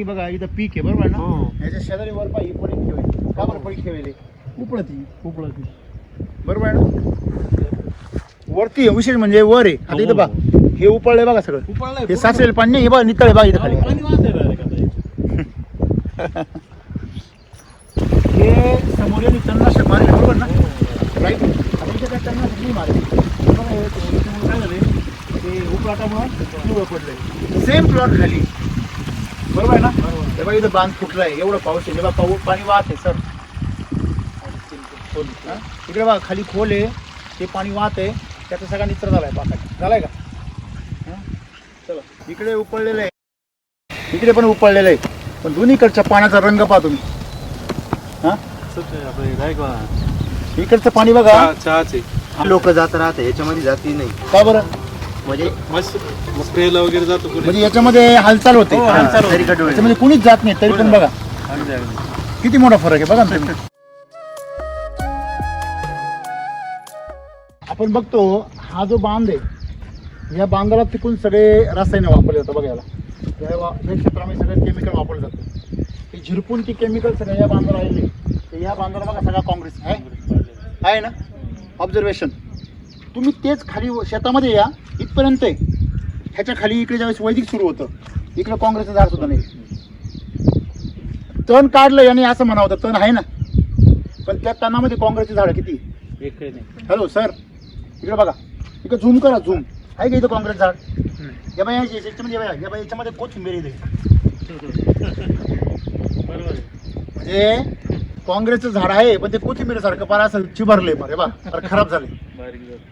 बघा इथं पीक आहे बरोबर ना. हो. याच्या शेजारी वर पाहिजे पडीक ठेवले का बरं पडीक ठेवले उपळती बरोबर आहे ना. वरती आहे विशेष म्हणजे वर आहे. आता इथं बघा हे उपळले बघा सगळं हे साचलेलं पाणी नाही हे बघा नितळे बघा इथं खाली हे समोर तणनाशक मारले बरोबर ना राईट. आता इथे काय तणनाशक नाही मारले बघा हे काय झाले ते उपलाटामुळे पिवळं पडलंय सेम प्लॉट खाली बरोबर आहे ना. हे बघा इथं बांध फुटलाय एवढं पाऊस आहे बघा पाणी वाहत आहे सर इकडे बघा खाली खोल आहे ते पाणी वाहत आहे त्याचा सगळा निचरा झालाय पाकाचा झालाय का. चला इकडे उपळलेलं आहे इकडे पण उपळलेलं आहे पण दोन्हीकडच्या पाण्याचा रंग पहा तुम्ही. हा इकडचं पाणी बघा लोक जात राहते याच्यामध्ये जाती नाही का बरं म्हणजे स्प्रेला वगैरे जातो म्हणजे याच्यामध्ये हालचाल होते याच्यामध्ये कुणीच जात नाही तरी पण बघा किती मोठा फरक आहे बघा ना तुम्ही. आपण बघतो हा जो बांध आहे या बांधाला तिकून सगळे रसायन वापरले जातात बघा याला या क्षेत्रामध्ये सगळं केमिकल वापरलं जातं ते झिरपून ती केमिकल सगळं या बांधाला राहिले तर या बांधाला बघा सगळा काँग्रेस आहे ना. ऑब्झर्वेशन तुम्ही तेच खाली शेतामध्ये या इथपर्यंत आहे ह्याच्या खाली इकडे ज्यावेळेस वैदिक सुरू होतं इकडे काँग्रेसचं झाड सुद्धा नाही. तण काढलं याने असं म्हणावं होतं तण आहे ना पण त्या तणामध्ये काँग्रेसची झाडं किती. हॅलो सर इकडे बघा इकडे झूम करा झूम आहे का इथं काँग्रेस झाड या बाई याच्यामध्ये या बाई याच्यामध्ये कोथिंबीर येते म्हणजे काँग्रेसचं झाड आहे पण ते कोथिंबीरसारखं फार असं चिभारले बरं बा खराब झाले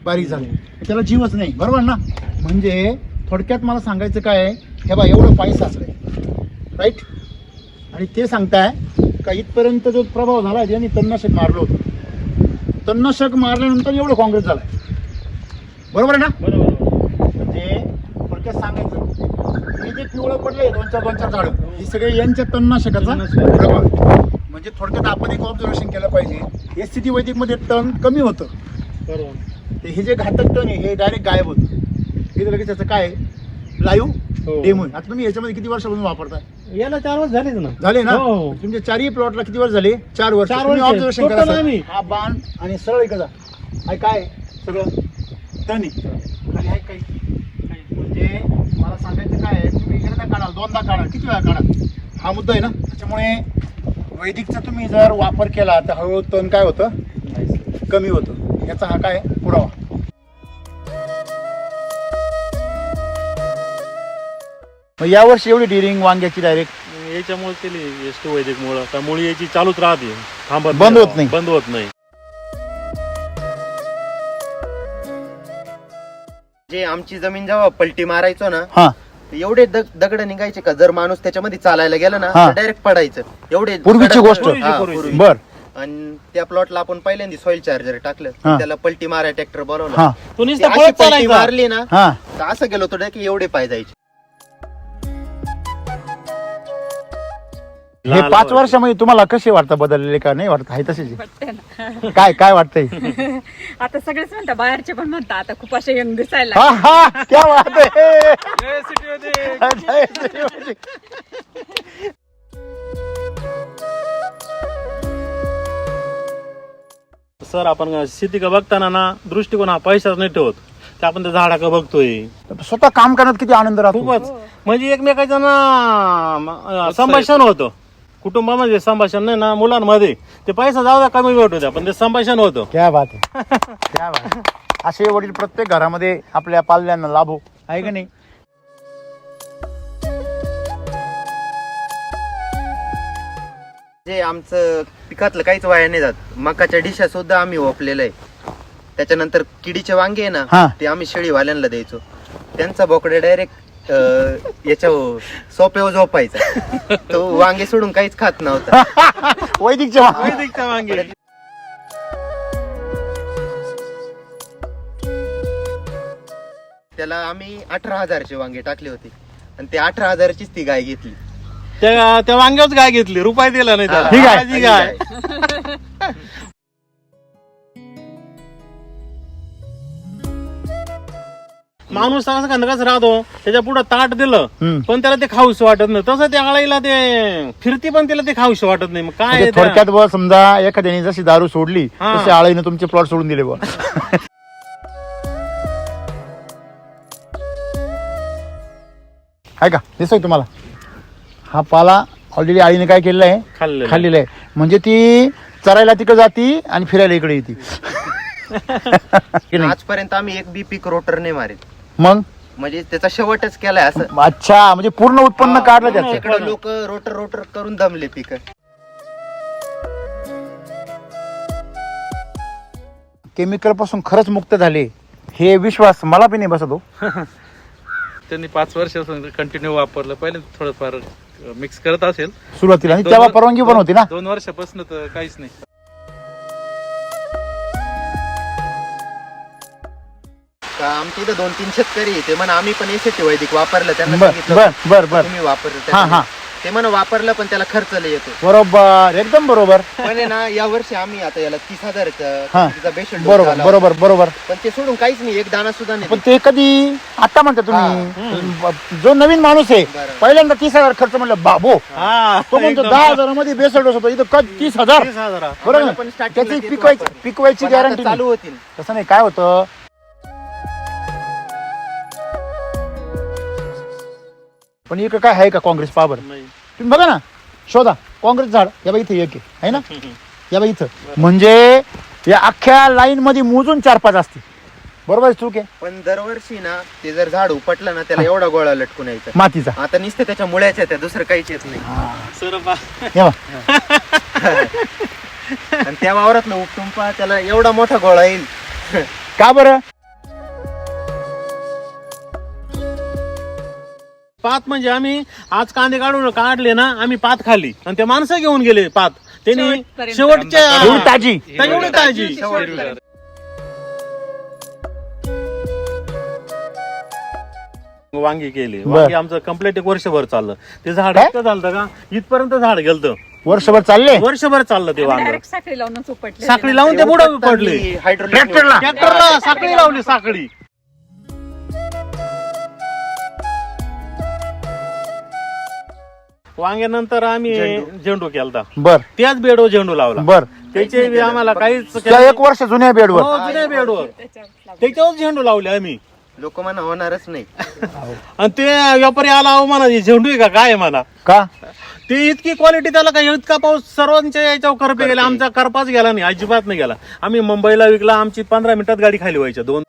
बारीक झाले त्याला जीवच नाही बरोबर ना. म्हणजे थोडक्यात मला सांगायचं काय हे बा एवढं पाणी साचलंय राईट आणि ते सांगताय का इथपर्यंत जो प्रभाव झाला त्यांनी तणनाशक मारलं होतं तणनाशक मारल्यानंतर एवढं काँग्रेस झालाय बरोबर आहे ना. म्हणजे थोडक्यात सांगायचं हे जे पिवळं पडलंय दोन चार झाडं ही सगळे यांच्या तणनाशकाचा प्रभाव म्हणजे थोडक्यात आपण एक ऑब्झर्वेशन केलं पाहिजे SCT वैदिकमध्ये तण कमी होतं ते हे जे घातक तण आहे हे डायरेक्ट गायब होतं हे लगेच त्याचं काय लाईव्ह डेमो. आता तुम्ही याच्यामध्ये किती वर्षापासून वापरताय याला 4 वर्ष झाले ना तुमच्या चारही प्लॉटला किती वर्ष झाले 4 वर्ष. ऑब्झर्वेशन करा हा बाण आणि सरळ इकडे जा काय सगळं तणी खाली आहे काही म्हणजे मला सांगायचं काय आहे तुम्ही एकदा काढा दोनदा काढा किती वेळा काढा हा मुद्दा आहे ना. त्याच्यामुळे वैदिकचा तुम्ही जर वापर केला तर हळूहळू तण काय होतं कमी होतं याचा हा काय पुरावा. मग यावर्षी एवढी डिरिंग वांग्याची डायरेक्ट याच्यामुळे केली एसटी वैदिक मुळे आता मुळी याची चालूच राहते थांबत बंद होत नाही. बंद होत नाही. जे आमची जमीन जेव्हा पलटी मारायचो ना हा एवढे दगड निघायचे का जर माणूस त्याच्यामध्ये चालायला गेला ना हा. तर डायरेक्ट पडायचं एवढे पूर्वीची गोष्ट. हा, पूर्वी. बर आणि त्या प्लॉटला आपण पहिल्यांदा सॉइल चार्जर टाकलं हा. त्याला पलटी मारा ट्रॅक्टर हा बनवला तो ती नुसता अशी पळत पलटी चालायचा. मारली ना हा तर असं गेलो होतो की एवढे पाय जायचे. हे 5 वर्षामध्ये तुम्हाला कसे वाटतं बदललेले का नाही वाटत आहे तसेच काय वाटतंय. आता सगळेच म्हणतात बाहेरचे पण म्हणतात आता खूप असे यंग दिसायला हा हा क्या बात है. सर आपण शेती का बघताना ना दृष्टिकोन हा पैसाच नाही ठेवत ते आपण त्या झाडाकडे बघतोय स्वतः काम करण्यात किती आनंद राहतो. खूपच म्हणजे एकमेकाचं ना संभाषण होतं कुटुंबामध्ये संभाषण नाही ना मुलांमध्ये ते पैसा जाऊ द्या कमी भेटू द्या पण ते संभाषण होतं. क्या बात आहे क्या बात आहे. असे वडील प्रत्येक घरामध्ये आपल्या पाल्यांना लाभो आहे का नाही. जे आमचं पिकातलं काहीच वाया नाही जात मकाच्या डिशा सुद्धा आम्ही ओपलेलं आहे. त्याच्यानंतर किडीचे वांगे आहे हा. ना ते आम्ही शेळीवाल्यांना द्यायचो त्यांचा बोकडे डायरेक्ट याच्या सोप्यावर झोपायचा तो वांगे सोडून काहीच खात नव्हता. वैदिकच्या वांगे त्याला आम्ही 18,000चे वांगे टाकले होते आणि ते 18,000चीच ती गाय घेतली. त्या वांग्याच गाय घेतली रुपये दिला नाही त्याला. ठीक आहे. माझी गाय माणूस असं कसं राहतो, त्याच्या पुढे ताट दिलं हम्म. पण त्याला ते खाऊशी वाटत नाही, तसं त्या आळीला ते फिरती पण त्याला ते खाऊशी वाटत नाही. मग काय म्हणजे आहे त्या- थोडक्यात बुवा समजा एखाद्याने जशी दारू सोडली हा. तशी आळीने तुमचे प्लॉट सोडून दिले बुवा. आहे का दिसतोय तुम्हाला हा पाला ऑलरेडी आळीने काय केलेलं आहे खाल्लेलं आहे. खाल्लेलं आहे. म्हणजे ती चरायला तिकडे जाती आणि फिरायला इकडे येते. की नाही? आजपर्यंत आम्ही एक बी पीक रोटर नाही मारित, मग म्हणजे त्याचा शेवटच केलाय असं. अच्छा म्हणजे पूर्ण उत्पन्न काढलं त्याचं. इकडे लोक रोटर रोटर करून दमले पिक. केमिकल पासून खरंच मुक्त झाले हे विश्वास मला पण नाही बसत हो. त्यांनी 5 वर्ष कंटिन्यू वापरलं. पहिले थोडंफार मिक्स करत असेल सुरुवातीला आणि तेव्हा परवानगी पण होती ना. 2 वर्षापासून तर काहीच नाही. आमच्या इथं 2-3 शेतकरी आहे, ते म्हणा आम्ही पण एसीटी वैदिक वापरलं, त्यांना बर सांगितलं बर बर बर तुम्ही वापरलं हा हा ते म्हणा वापरलं पण त्याला खर्च लय येतो. बरोबर एकदम बरोबर. पण आहे ना या वर्षी आम्ही आता याला 30,000 हा. बेशल बरोबर बरोबर बरोबर. पण ते सोडून काहीच नाही, एक दाना सुद्धा नाही. पण ते कधी आता म्हणता तुम्ही जो नवीन माणूस आहे बरं. पहिल्यांदा 30,000 खर्च म्हणलं बाबो हा, तो म्हणतो एकदम. 10,000 मध्ये बेसड होतो इथं 30,000 30,000. बरोबर आम्हाला पण ना? starting ला त्याची तेच पिकवायची वापरलं. पिकवायची पण आता गॅरंटी चालू होतील. तसं नाही. काय होतं पण इकडे काय आहे का काँग्रेस पावर नाही. तुम्ही बघा ना शोधा काँग्रेस झाड या बाई इथे एक आहे ना या बाई इथं म्हणजे या अख्ख्या लाईन मध्ये मोजून 4-5 असते. बरोबर चूक आहे पण दरवर्षी ना ते जर झाड उपटलं ना त्याला एवढा गोळा लटकून यायचा. मातीचा. आता नुसतं त्याच्या मुळ्याच्या त्या दुसरं काहीच येत नाही. सर बा. हे बघ. आणि त्या वावरात उपटून पहा त्याला एवढा मोठा गोळा येईल. का बरं पात म्हणजे आम्ही आज कांदे काढले ना, आम्ही पात खाल्ली आणि ते माणसं घेऊन गेले पात. त्यांनी शेवटपर्यंत. शेवटच्या एवढी ताजी एवढी ताजी शेवटला. वांगी केली. बर. वांगी आमचं कम्प्लीट 1 वर्षभर चाललं. ते झाड काय? इतकं झालं का इथपर्यंत झाड गेलं. वर्षभर चालले वर्षभर चाललं ते वांग. डायरेक्ट साखळी लावूनच उपटले. साखळी लावून ते बुडा पडले. हायड्रोलिक ट्रॅक्टरला ट्रॅक्टरला साखळी लावली साखळी. वांग्यानंतर आम्ही झेंडू केलता. बर त्याच बेडवर झेंडू लावला. बर त्याचे बी आम्हाला काहीच त्या 1 वर्ष जुन्या बेडवर हो, जुन्या बेडवर त्याच्यावर झेंडू लावले आम्ही. लोक म्हणा होणारच नाही. आणि ते व्यापारी आला अहो म्हणा हे झेंडू आहे का काय आहे म्हणा. का ते इतकी क्वालिटी त्याला काय इतका पाऊस सर्वांच्या याच्यावर करपे गेला. आमचा करपाच गेला नाही, अजिबात नाही गेला. आम्ही मुंबईला विकला, आमची 15 मिनिटात गाडी खाली व्हायच्या 2.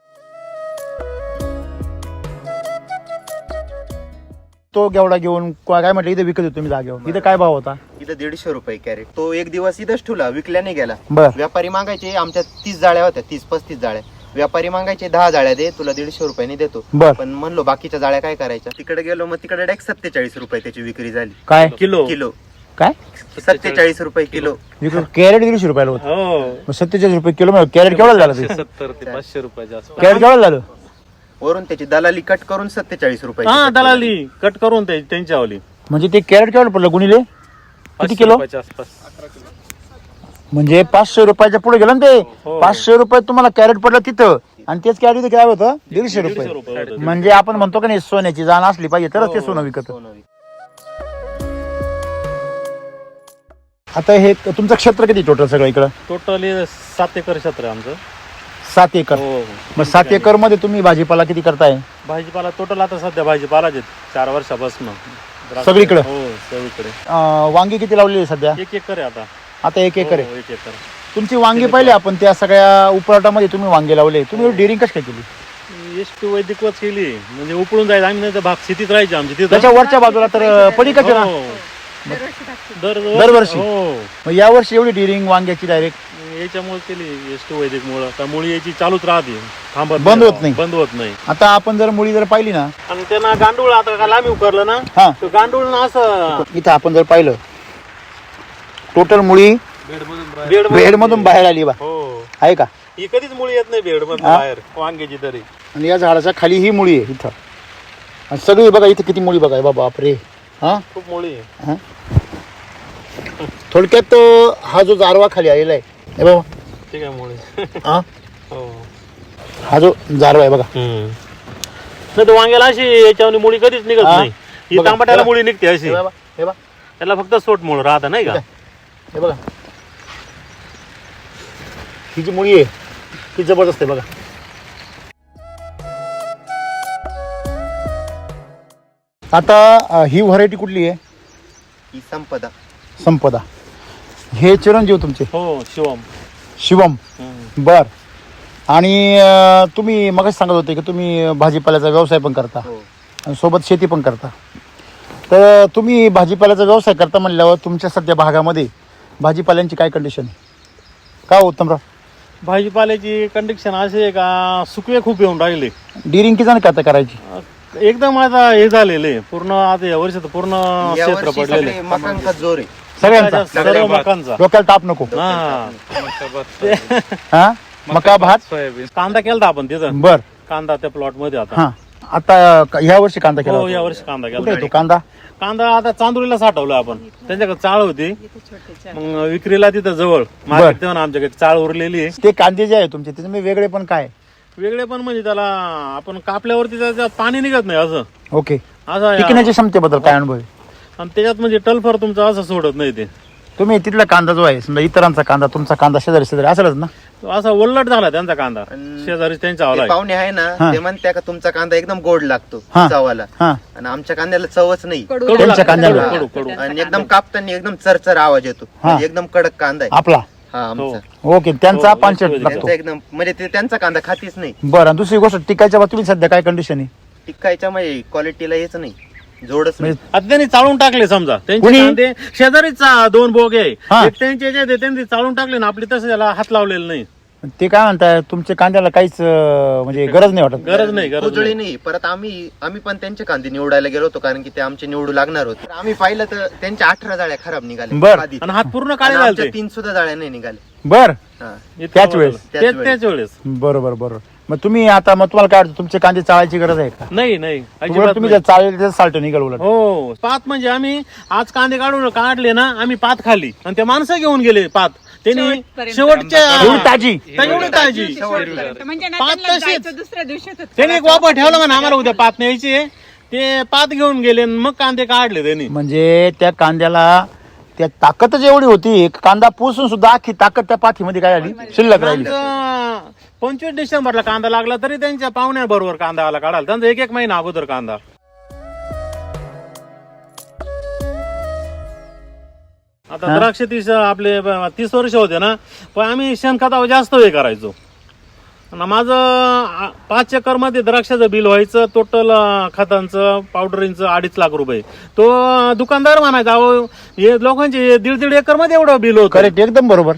तो गेवडा घेऊन काय म्हटलं इथे विकत होतो तुम्ही जागेवर इथे काय भाव होता. इथं 150 रुपये कॅरेट. तो एक दिवस इथंच ठेवला, विकल्याने गेला. बर व्यापारी मागायचे आमच्या 30 जाळ्या होत्या, 30-35 जाळ्या. व्यापारी मागायचे 10 जाळ्या दे, तुला 150 रुपयाने देतो. बर पण म्हणलो बाकीच्या जाळ्या काय करायच्या. तिकडे गेलो मग तिकडे डायरेक्ट 47 रुपये त्याची विक्री झाली. काय किलो. किलो काय 47 रुपये किलो. कॅरेट 150 रुपयाला होतं. हो 47 रुपये किलो म्हणजे कॅरेट केवढं झालं ते 70 ते 500 रुपयाच्या आसपास. कॅरेट केवढं झालं. वरून त्याची दलाली कट करून 47 रुपये. हा दलाली कट करून त्यांच्यावली म्हणजे ते कॅरेट केवढं पडलं गुणिले किती 500 किलो रुपयाच्या आसपास. म्हणजे 500 रुपयाच्या पुढे गेलं ना ते. हो. 500 रुपये तुम्हाला कॅरेट पडलं तिथं आणि तेच कॅरेट काय होतं 150 रुपये. होतं. म्हणजे आपण म्हणतो का नाही सोन्याची जाण असली पाहिजे तरच ते सोनं विकत. आता हे तुमचं क्षेत्र किती टोटल सगळं इकडं. टोटली 7 एकर क्षेत्र आहे आमचं. 7 एकर. हो मग 7 एकर मध्ये तुम्ही भाजीपाला किती करताय. भाजीपाला टोटल आता सध्या भाजीपालाच 4 वर्षापासून सगळीकडे? हो सगळीकडे. वांगी किती लावली सध्या. 1 एकर आहे आता. आता 1 एकर आहे. हो, 1 एकर. तुमची वांगी पहिले आपण त्या सगळ्या उपराटामध्ये तुम्ही वांगे लावले तुम्ही डेअरिंग कशी काय केली. एसटी वैदिकच केली म्हणजे उपळून जायचं. आम्ही नाही तर भाग शेतीत राहायची आमची तिथं. त्याच्या वरच्या बाजूला तर पलीकडचे ना हो. दरवर्षी टाकते. दरवर्षी? हो मग यावर्षी एवढी डेअरिंग वांग्याची डायरेक्ट याच्यामुळे केली एसटी वैदिक मुळे. आता मुळी याची चालूच राहते, थांबत बंद होत नाही. बंद होत नाही. आता आपण जर मुळी जर पाहिली ना आणि त्यांना गांडूळ आता का लांबी उकरलं ना हा तो गांडूळ ना असं इथं आपण जर पाहिलं टोटल मुळी बेड मधून बाहेर आली बा हो आहे का. ही कधीच मुळी येत नाही बेड मधून हा? बाहेर वांग्याची तरी. आणि या झाडाच्या खाली ही मुळी आहे इथं आणि सगळी बघा इथे किती मुळी बघा बाबा बापरे. हा खूप मुळी आहे. हा? थोडक्यात हा जो जारवा खाली आलेला आहे हे बाबा ठीक आहे मुळी. हा हो हा जो जारवा आहे बघा नाही तर वांग्याला अशी याच्यावर मुळी कधीच निघत हा. नाही. ही बघा, तांबट्याला बघा. मुळी निघते अशी, हे बघा, हे बघा, त्याला फक्त सोट मुळ राहतं नाही का. हे बघा, ही जी मुळी आहे ती जबरदस्त आहे बघा. आता ही व्हरायटी कुठली आहे? ही संपदा. संपदा. हे चिरंजीव तुमचे हो शिवम. शिवम. हम्म. बर. आणि तुम्ही मगच सांगत होते की तुम्ही भाजीपाल्याचा व्यवसाय पण करता हो. आणि सोबत शेती पण करता. तर तुम्ही भाजीपाल्याचा व्यवसाय करता म्हणल्यावर तुमच्या सध्या भागामध्ये भाजीपाल्यांची काय कंडिशन आहे का उत्तमराव? भाजीपाल्याची कंडिशन अशी आहे का सुकवे खूप येऊन राहिले. डिरिंग किती जण का आता करायची? एकदम आता हे झालेलं आहे पूर्ण. आता या वर्षी तर पूर्ण या क्षेत्र वर्षी पडलेलं सगळे आहे. मकांचा जोर आहे. सगळ्यांचा सर्व मकांचा. डोक्याला ताप नको. हा हा मका भात सोयाबीन. कांदा केलता आपण तिथं. बर. कांदा त्या प्लॉट मध्ये आता. हा आता ह्या वर्षी कांदा केला हो होता. या वर्षी कांदा कुठे आहे तो केला. कांदा? कांदा आता चांदुरीला साठवलं आपण. त्यांच्याकडे चाळ होती इथे छोटे चार. मग विक्रीला तिथं जवळ मार्केट तेव्हा आमच्याकडे चाळ उरलेली आहे. ते कांदे जे आहे तुमचे त्याचे मी वेगळे पण काय? वेगळे पण म्हणजे त्याला आपण कापल्यावरती त्याच्यात पाणी निघत नाही असं ओके. असं टिकण्याच्या क्षमतेबद्दल काय अनुभव आहे? आणि त्याच्यात म्हणजे टलफर तुमचा असं सोडत नाही ते. तुम्ही तिथला कांदा जो आहे समजा इतरांचा कांदा तुमचा कांदा शेजारी शेजारी असेलच ना? तो असा उलट झाला त्यांचा कांदा. आणि शेजारी त्यांच्या ते आवला पाहुणे आहे हा. ना ते म्हणते का तुमचा कांदा एकदम गोड लागतो हा. चवाला. हा आणि आमच्या कांद्याला चवच नाही. कडू कडू त्यांच्या लागतं, कांद्याला. कडू कडू. आणि एकदम कापताना एकदम चरचर आवाज येतो. म्हणजे एकदम कडक कांदा आहे आपला. हा आमचा. ओके. त्यांचा हो, पानशेट त्यांचा लागतो. त्यांचा एकदम म्हणजे ते त्यांचा कांदा खातीच नाही. बरं. आणि दुसरी गोष्ट टिकायच्या बाबतीत सध्या काय कंडिशन आहे? टिकायच्या म्हणजे क्वालिटीला येच नाही, जोडच नाही. आता त्यांनी चाळून टाकले समजा त्यांचे कुणी? कांदे शेजारीच दोन बोगे हा. आहे. एक त्यांचे याच्यात आहे, त्यांनी चाळून टाकले ना आपली तसं त्याला हात लावलेला नाही. ते काय म्हणताय तुमच्या कांद्याला काहीच म्हणजे गरज नाही वाटत? गरज नाही गरज उजळी नाही. नाही. परत आम्ही पण त्यांचे कांदे निवडायला गेलो होतो कारण की ते आमचे निवडू लागणार होते. तर आम्ही पाहिलं तर त्यांच्या 18 जाळ्या खराब निघाल्या बरं. आधीच. आणि हात पूर्ण काळे आणि आमच्या झाले 3 सुद्धा जाळ्या नाही निघाल्या. बर. हा. त्याच वेळेस? त्याच वेळेस बरोबर बरोबर. मग तुम्ही आता मग तुम्हाला काय वाटतं तुमचे कांदे चाळायची गरज आहे का? नाही नाही उलट अजिबात तुम्ही नाही. जर चाळले तर साल्ट निघाल उलट. हो पात म्हणजे आम्ही आज कांदे काढले ना आम्ही पात खाल्ली आणि ते माणसं घेऊन गेले पात. त्यांनी शेवटपर्यंत. शेवटच्या एवढी ताजी. एवढी ताजी. शेवटपर्यंत. म्हणजे ना पाच त्यांना तशीच. जायचं दुसऱ्या दिवशी होतं. त्यांनी एक वापर ठेवला म्हणा आम्हाला उद्या पात न्यायची. ते पात घेऊन गेले आणि मग कांदे काढले त्यांनी. म्हणजे त्या कांद्याला त्या ताकदच एवढी होती कांदा पुसून सुद्धा अख्खी ताकद त्या पाठीमध्ये काय आली शिल्लक राहिली. त्यांचं 25 डिसेंबरला कांदा लागला तरी त्यांच्या पाहुण्याबरोबर कांदा आला काढायला. त्यांचा एक महिना अगोदर कांदा. आता द्राक्ष 30 वर्ष होते ना पण आम्ही शेणखतावर जास्त हे करायचो. आणि माझं 5 एकर मध्ये द्राक्षाचं बिल व्हायचं टोटल खतांचं पावडरिंगचं 2.5 लाख रुपये. तो दुकानदार म्हणायचा अहो हे लोकांचे 1.5 एकर मध्ये एवढं बिल होतं. करेक्ट एकदम बरोबर.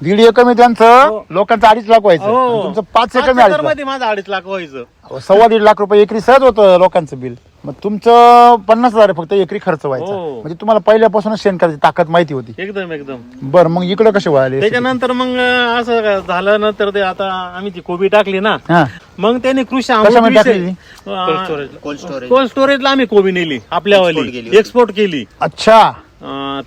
1.5 एकर मध्ये त्यांचं हो. लोकांचं 2.5 लाख व्हायचं हो. आणि तुमचं 5 एकर 5 मध्ये एकर 2.5 लाख. मध्ये माझं 2.5 लाख व्हायचं. 1.25 लाख रुपये एकरी सहज होतं लोकांचं बिल. मग तुमचं 50,000 फक्त एकरी खर्च व्हायचा. हो. म्हणजे तुम्हाला पहिल्यापासूनच शेणखताची ताकद माहिती होती. एकदम एकदम. बरं मग इकडे कसे वळाले? त्याच्यानंतर मग असं झालं नंतर ते आता आम्ही ती कोबी टाकली ना हा मग त्यांनी कृषी कशामध्ये टाकली? Cold storage. कोल्ड स्टोरेजला आम्ही कोबी नेली Export केली आपल्यावाली होती. एक्सपोर्ट केली. अच्छा.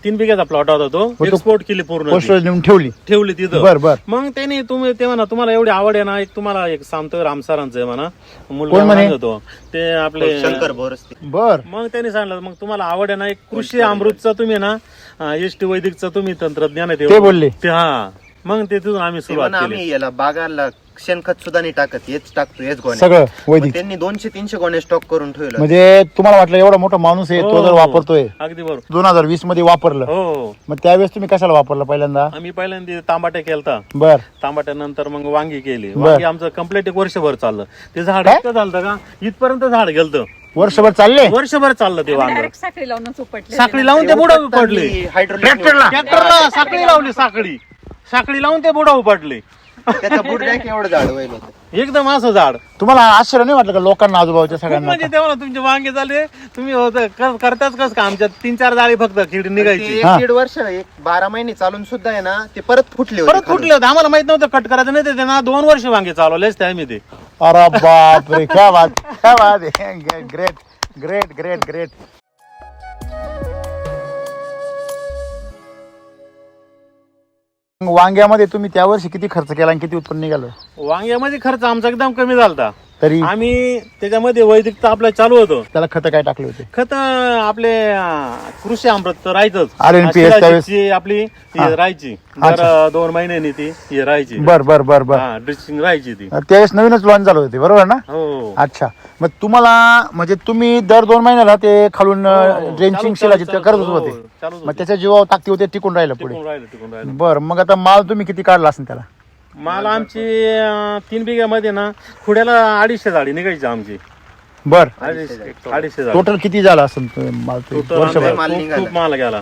3 बिघ्याचा प्लॉट होता तो तो एक्सपोर्ट केली पूर्ण ती. पोस्टर नेऊन ठेवली. ठेवली तिथं. बर बर. मग त्यांनी ते म्हणा तुम्हाला एवढी आवड आहे ना एक तुम्हाला एक सांगतो रामसरांचं आहे म्हणा मुलगा कोण म्हणे? म्हणत होतो ते आपले शंकर बोरस्ते. बर. मग त्यांनी सांगितलं मग तुम्हाला आवड आहे ना एक कृषी अमृतचं तुम्ही ना एसटी वैदिकचं तुम्ही तंत्रज्ञान आहे ते बोलले. हा मग तिथून आम्ही ते सुरुवात म्हणा केली. आम्ही याला बागाला शेणखत सुद्धा नाही टाकत, हेच टाकतो, हेच गोण्या. सगळं मग वैदिक. त्यांनी 200-300 गोण्या स्टॉक करून ठेवलं. म्हणजे तुम्हाला वाटलं एवढा मोठा माणूस आहे तो जर हो. वापरतोय अगदी बरोबर. 2020 मध्ये वापरलं हो मग त्यावेळेस तुम्ही कशाला वापरलं पहिल्यांदा? आम्ही पहिल्यांदा तांबाटे केलता. बर. तांबाट्यानंतर मग वांगी केली. बर. वांगी आमचं कम्प्लीट एक वर्षभर चाललं. ते झाड काय? इतकं झालं का इथपर्यंत झाड गेलतं. वर्षभर चालले? वर्षभर चाललं ते वांग. डायरेक्ट साखळी लावूनच उपटले. साखळी लावून ते बुडा उपटले. ट्रॅक्टरला? ट्रॅक्टरला साखळी लावली. साखळी लावून ते बुडा उपटले. त्याचा बुडऱ्या केवढं झाड व्हायला होतं. एकदम असं झाड. तुम्हाला आश्चर्य नाही वाटलं का लोकांना आजूबाजूच्या खूप सगळ्यांना? म्हणजे तेव्हा तुमचे वांगे झाले तुम्ही करताच कस का आमच्यात 3-4 जाळी फक्त खिड ते निघायची. 1-1.5 वर्ष 12 महिने चालून सुद्धा आहे ना ते परत फुटले होते परत खालून. फुटले होते. आम्हाला माहित नव्हतं कट करायचं नाही. ते त्यांना 2 वर्ष वांगे चालवलेच त्या आम्ही ते. अरे बाप रे क्या बात आहे. Great great great great. वांग्यामध्ये तुम्ही त्या वर्षी किती खर्च केला आणि किती उत्पन्न निघालं? वांग्यामध्ये खर्च आमचा एकदम कमी झालता. तरी आम्ही त्याच्यामध्ये वैदिक तर आपलं चालू होतं. त्याला खत काय टाकले होते? खत आपले कृषी अमृत तर राहायचंच. RNPS त्यावेळेस? शिलाजीतची आपली हा. ही राहायची अच्छा. दर 2 महिन्यांनी ती ही राहायची. बर बर बर बर. हा ड्रिचिंग राहायची ती. त्यावेळेस नवीनच लॉन्च झालं होते बरोबर ना? हो अच्छा, मग तुम्हाला म्हणजे तुम्ही दर 2 महिन्याला ते खालून ड्रेंचिंग चालू- शिलाजीत चालू- करत हो, होते. चालूच मग होते. त्याच्या जीवावर ताकदी होते, टिकून राहिलं पुढे. टिकून राहिलं. बर, मग आता माल तुम्ही किती काढला असेल त्याला? माल आमची 3 बिघ्यामध्ये ना खुड्याला 250 झाडी निघायची आमची. बर, 250 झाडी. टोटल किती झाला असेल तो माल ते Total वर्षभर? आमचा माल खूप निघाला. खूप माल गेला.